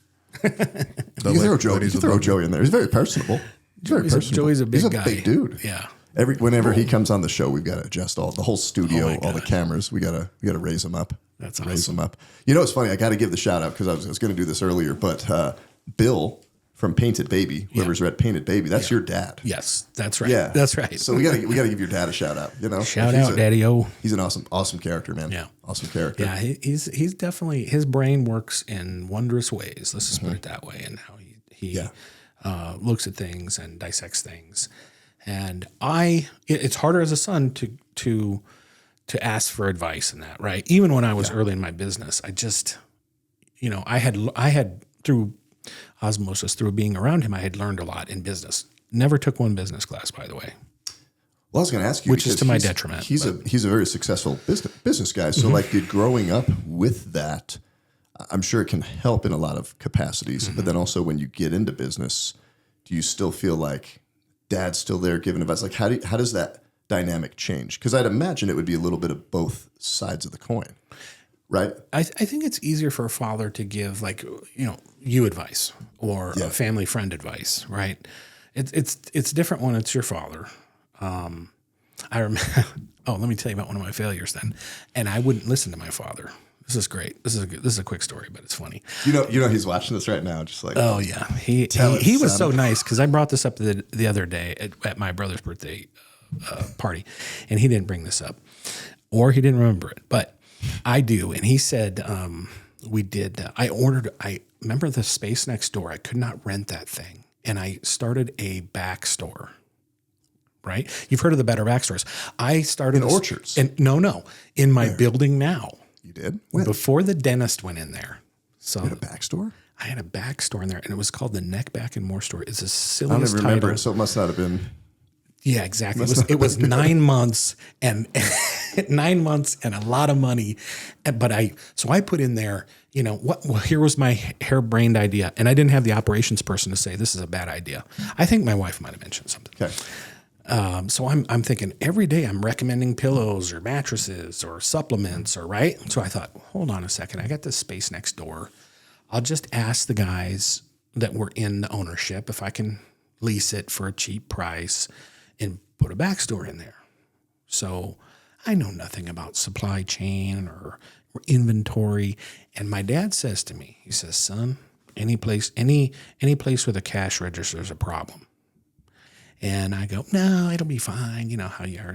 You can throw Joey in there. He's very personable. Joey's a big guy. He's a big dude. Yeah. Whenever he comes on the show, we've got to adjust the whole studio, all the cameras. We gotta raise him up. That's awesome. Raise him up. You know, it's funny. I got to give the shout out because I was going to do this earlier, but Bill from Painted Baby, whoever's read Painted Baby, that's your dad. Yes, that's right. Yeah, that's right. So we got to give your dad a shout out. Shout out, Daddy-O. He's an awesome character, man. Yeah, awesome character. Yeah, he's definitely, his brain works in wondrous ways. Let's just put it that way, and how he looks at things and dissects things. And it's harder as a son to ask for advice in that, right? Even when I was early in my business, I just, I had through osmosis, through being around him, I had learned a lot in business. Never took one business class, by the way. Well, I was going to ask you, which is to my detriment. He's a very successful business guy. So, did growing up with that, I'm sure it can help in a lot of capacities. But then also, when you get into business, do you still feel like Dad's still there giving advice? How does that dynamic change? Because I'd imagine it would be a little bit of both sides of the coin, right? I think it's easier for a father to give you advice or a family friend advice, right? It's different when it's your father. I remember. Oh, let me tell you about one of my failures then. And I wouldn't listen to my father. This is great. This is a quick story, but it's funny. You know he's watching this right now. Just oh yeah, he was so nice because I brought this up the other day at my brother's birthday party, and he didn't bring this up, or he didn't remember it, but I do. And he said we did. I remember the space next door. I could not rent that thing, and I started a back store. Right, you've heard of the Better Back Stores. I started in Orchards. No, in my building now. You did? When? Before the dentist went in there. So you had a back store? I had a back store in there, and it was called the Neck, Back, and More Store. It's the silliest I don't even remember title. it, so it must not have been. Yeah, exactly. It was 9 months and 9 months and a lot of money. But I put in there, here was my harebrained idea. And I didn't have the operations person to say, this is a bad idea. I think my wife might have mentioned something. Okay. So I'm thinking every day I'm recommending pillows or mattresses or supplements or right. So I thought, hold on a second. I got this space next door. I'll just ask the guys that were in the ownership if I can lease it for a cheap price and put a back store in there. So I know nothing about supply chain or inventory. And my dad says to me, he says, son, any place with a cash register is a problem. And I go, no, it'll be fine. You know how you are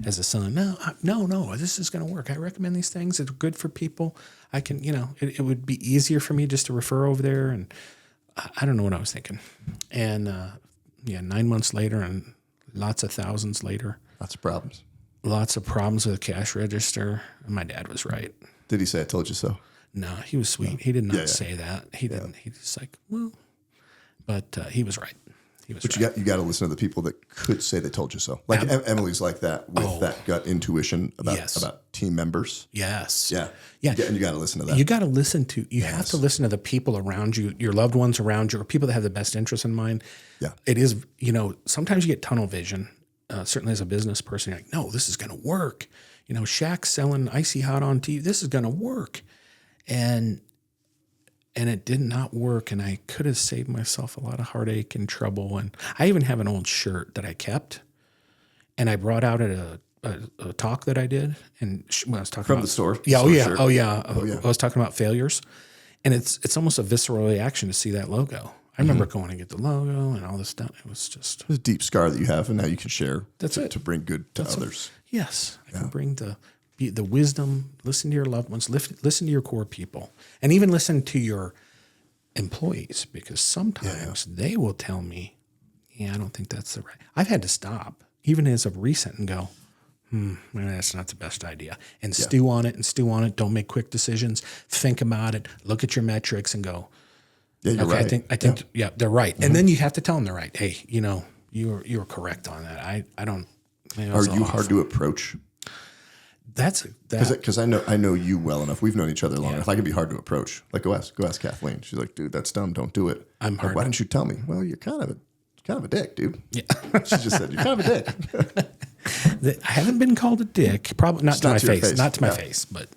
as a son. No, this is going to work. I recommend these things. It's good for people. I can, it would be easier for me just to refer over there. And I don't know what I was thinking. And 9 months later and lots of thousands later. Lots of problems. Lots of problems with the cash register. And my dad was right. Did he say, I told you so? No, he was sweet. No. He did not say that. He didn't. He was like, well, but he was right. But you got to listen to the people that could say they told you so. Like Emily's like that with that gut intuition about team members. Yes. Yeah. And you got to listen to that. You got to listen to. You have to listen to the people around you, your loved ones around you, or people that have the best interests in mind. Yeah. It is. Sometimes you get tunnel vision. Certainly as a business person, you're like, no, this is going to work. Shaq's selling Icy Hot on TV. This is going to work. And and it did not work. And I could have saved myself a lot of heartache and trouble. And I even have an old shirt that I kept, and I brought out at a talk that I did. And when I was talking From about the store? Yeah. Store shirt? I was talking about failures, and it's almost a visceral reaction to see that logo. I remember going to get the logo and all this stuff. It was just It's a deep scar that you have, and now you can share That's it. to bring good to others. yes, I can bring the wisdom, listen to your loved ones, listen to your core people, and even listen to your employees, because sometimes they will tell me, I don't think that's the right. I've had to stop, even as of recent, and go, maybe that's not the best idea. And stew on it. Don't make quick decisions. Think about it. Look at your metrics and go, Yeah, you're right. I think, they're right. And then you have to tell them they're right. Hey, you're correct on that. I don't. Are you hard to approach? Because I know you well enough. We've known each other long enough. I can be hard to approach. Like go ask Kathleen. She's like, dude, that's dumb. Don't do it. I'm like, hard. why didn't you tell me? Well, you're kind of a dick, dude. Yeah. She just said you're kind of a dick. I haven't been called a dick. Probably not to my face. Not to my face. But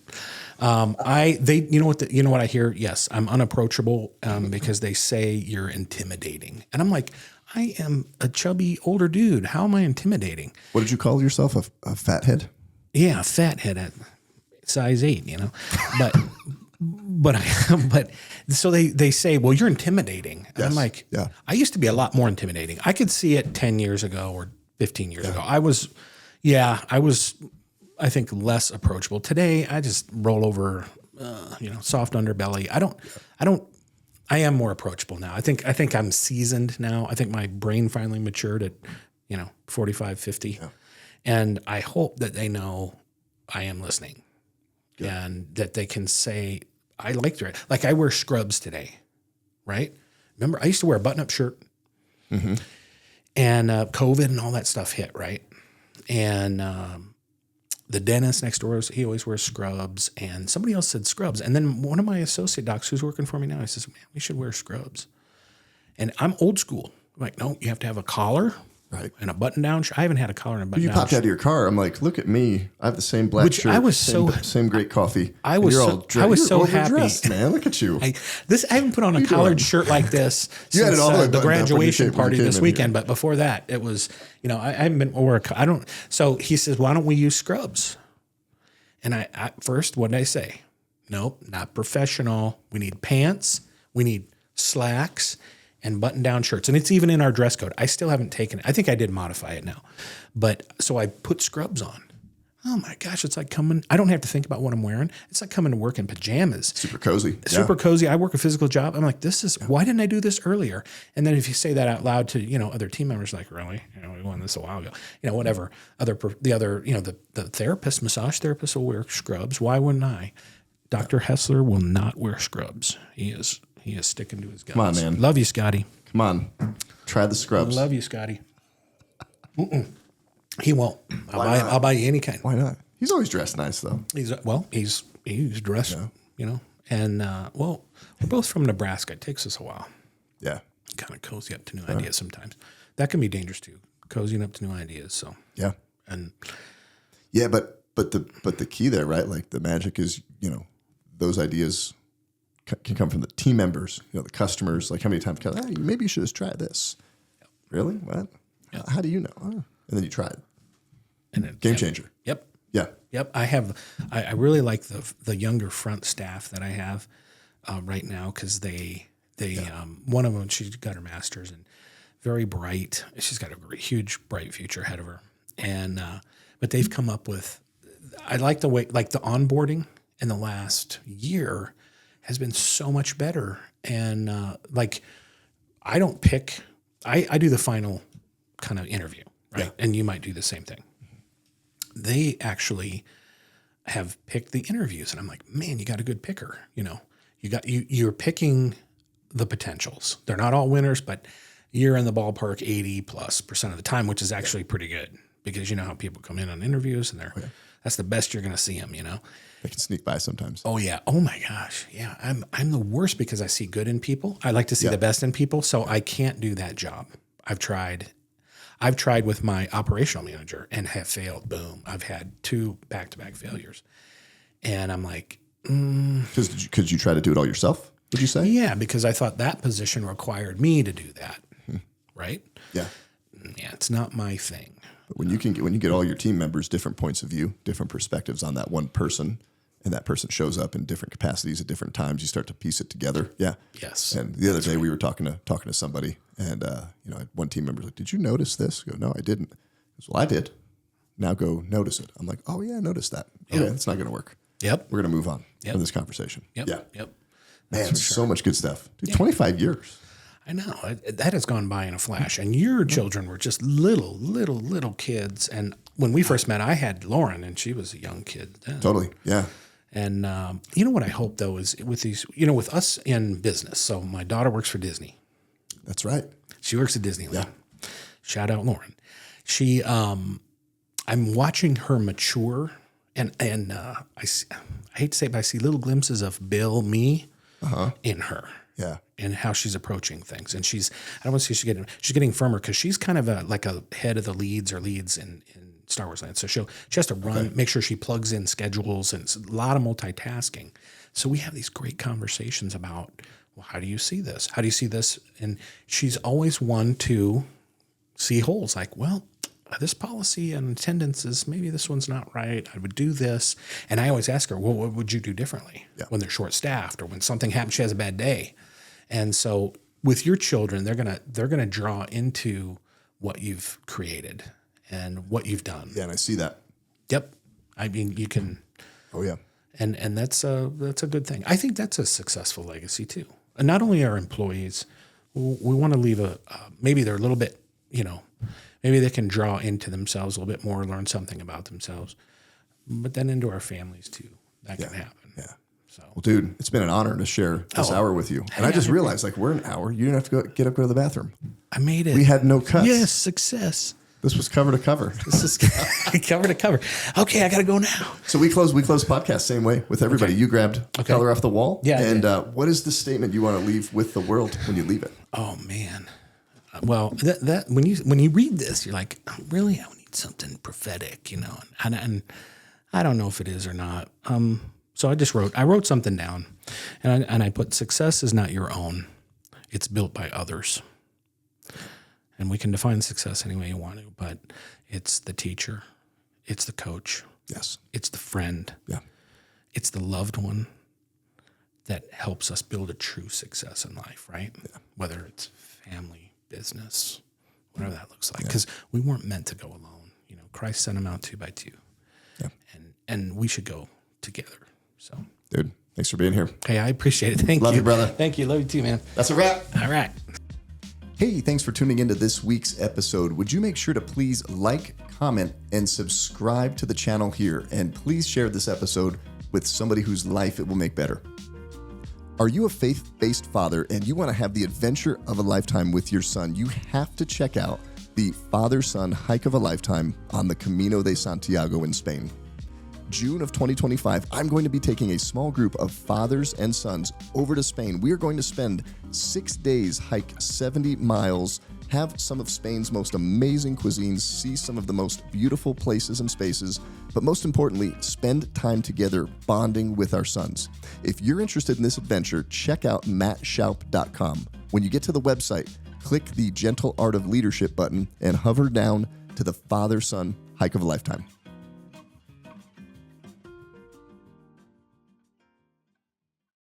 you know what I hear? Yes, I'm unapproachable because they say you're intimidating, and I'm like, I am a chubby older dude. How am I intimidating? What did you call yourself? A fathead? Yeah, fathead at size 8. But so they say, well, you're intimidating. And I'm like, I used to be a lot more intimidating. I could see it 10 years ago or 15 years ago. I was, I think, less approachable. Today, I just roll over, soft underbelly. I am more approachable now. I think I'm seasoned now. I think my brain finally matured at, 45, 50. Yeah. And I hope that they know I am listening and that they can say, I like their, like I wear scrubs today, right? Remember, I used to wear a button-up shirt and COVID and all that stuff hit, right? And the dentist next door, he always wears scrubs, and somebody else said scrubs. And then one of my associate docs who's working for me now, he says, man, we should wear scrubs. And I'm old school. I'm like, no, you have to have a collar. Right. And a button down shirt. I haven't had a collar and a button down. You popped out of your car. I'm like, look at me. I have the same black shirt. I was same great coffee. I was so happy, man. Look at you. I haven't put on a collared shirt like this You had since it all the graduation party this weekend. Here. But before that, it was, I haven't been or I don't. So he says, why don't we use scrubs? And I first, what did I say? Nope, not professional. We need pants. We need slacks and button-down shirts. And it's even in our dress code. I still haven't taken it. I think I did modify it now. But so I put scrubs on. Oh my gosh, it's like coming, I don't have to think about what I'm wearing. It's like coming to work in pajamas. Super cozy. Super cozy. I work a physical job. I'm like, why didn't I do this earlier? And then if you say that out loud to, other team members, like, really? We won this a while ago. Whatever. The therapist, massage therapist will wear scrubs. Why wouldn't I? Dr. Hessler will not wear scrubs. He is sticking to his guns. Come on, man. Love you, Scotty. Come on. Try the scrubs. Love you, Scotty. He won't. I'll buy you any kind. Why not? He's always dressed nice, though. He's dressed, and we're both from Nebraska. It takes us a while. Yeah. Kind of cozy up to new ideas sometimes. That can be dangerous too. Cozying up to new ideas. So yeah. And yeah, but the key there, right? Like the magic is, those ideas can come from the team members, the customers. Like how many times, maybe you should just try this. Yep. Really? What? Yep. How do you know? Oh. And then you try it. And game changer. Yep. Yeah. Yep. I really like the younger front staff that I have right now because they one of them, she's got her master's and very bright. She's got a huge, bright future ahead of her. And but they've come up with, I like the way, like the onboarding in the last year has been so much better. And I don't pick, I do the final kind of interview, right? Yeah. And you might do the same thing. They actually have picked the interviews, and I'm like, man, you got a good picker. You're picking the potentials. They're not all winners, but you're in the ballpark 80+% of the time, which is actually pretty good because you know how people come in on interviews and that's the best you're going to see them. They can sneak by sometimes. Oh yeah. Oh my gosh. Yeah. I'm the worst because I see good in people. I like to see the best in people, so I can't do that job. I've tried with my operational manager and have failed. Boom. I've had 2 back-to-back failures. And I'm like, Because you try to do it all yourself? would you say? Yeah, because I thought that position required me to do that, right? Yeah. Yeah, it's not my thing. But when you get all your team members different points of view, different perspectives on that one person, and that person shows up in different capacities at different times, you start to piece it together. Yeah. Yes. And the other day we were talking to somebody, and I had one team member was like, "Did you notice this?" I go, "No, I didn't." He goes, "Well, I did. Now go notice it." I'm like, "Oh yeah, I noticed that. Okay, that's not going to work. Yep. We're going to move on Yep. from this conversation." Yep. Yeah. Yep. Man, so much good stuff. Dude, 25 years. I know that has gone by in a flash, and your children were just little kids. And when we first met, I had Lauren, and she was a young kid then. Totally. Yeah. And you know what I hope though is with these, with us in business. So my daughter works for Disney. That's right. She works at Disneyland. Yeah. Shout out Lauren. She, I'm watching her mature, and I hate to say it, but I see little glimpses of Bill, me, in her. Yeah. And how she's approaching things. And I don't want to say she's getting firmer because she's kind of like a head of the leads in Star Wars Land. So she has to run, make sure she plugs in schedules, and it's a lot of multitasking. So we have these great conversations about, well, how do you see this? How do you see this? And she's always one to see holes like, well, this policy and attendance is maybe this one's not right. I would do this. And I always ask her, well, what would you do differently when they're short staffed or when something happens, she has a bad day. And so with your children, they're gonna draw into what you've created and what you've done. Yeah, and I see that. Yep. I mean, you can. Oh yeah. And that's a good thing. I think that's a successful legacy too. And not only our employees, we want to leave maybe they're a little bit, maybe they can draw into themselves a little bit more, learn something about themselves, but then into our families too. That can happen. Yeah. So, Well, dude, it's been an honor to share this hour with you. And I just realized, we're an hour. You didn't have to go to the bathroom. I made it. We had no cuts. Yes, success. This was cover to cover. This is cover to cover. Okay, I got to go now. So we close podcast same way with everybody. You grabbed color off the wall. Yeah. And what is the statement you want to leave with the world when you leave it? Oh man. Well, that when you read this, you're like, oh, really, I need something prophetic, and I don't know if it is or not. So I wrote something down, and I put, success is not your own. It's built by others. And we can define success any way you want to, but it's the teacher, it's the coach, Yes. it's the friend, it's the loved one that helps us build a true success in life, right? Yeah. Whether it's family, business, whatever that looks like. Because we weren't meant to go alone. Christ sent them out 2 by 2. Yeah. And we should go together. So, Dude, thanks for being here. Hey, I appreciate it. Thank you. Love you, brother. Thank you. Love you too, man. That's a wrap. All right. Hey, thanks for tuning into this week's episode. Would you make sure to please like, comment, and subscribe to the channel here? And please share this episode with somebody whose life it will make better. Are you a faith-based father and you want to have the adventure of a lifetime with your son? You have to check out the father-son hike of a lifetime on the Camino de Santiago in Spain. June of 2025, I'm going to be taking a small group of fathers and sons over to Spain. We are going to spend 6 days, hike 70 miles, have some of Spain's most amazing cuisines, see some of the most beautiful places and spaces, but most importantly, spend time together bonding with our sons. If you're interested in this adventure, check out mattshoup.com. When you get to the website, click the Gentle Art of Leadership button and hover down to the Father-Son Hike of a Lifetime.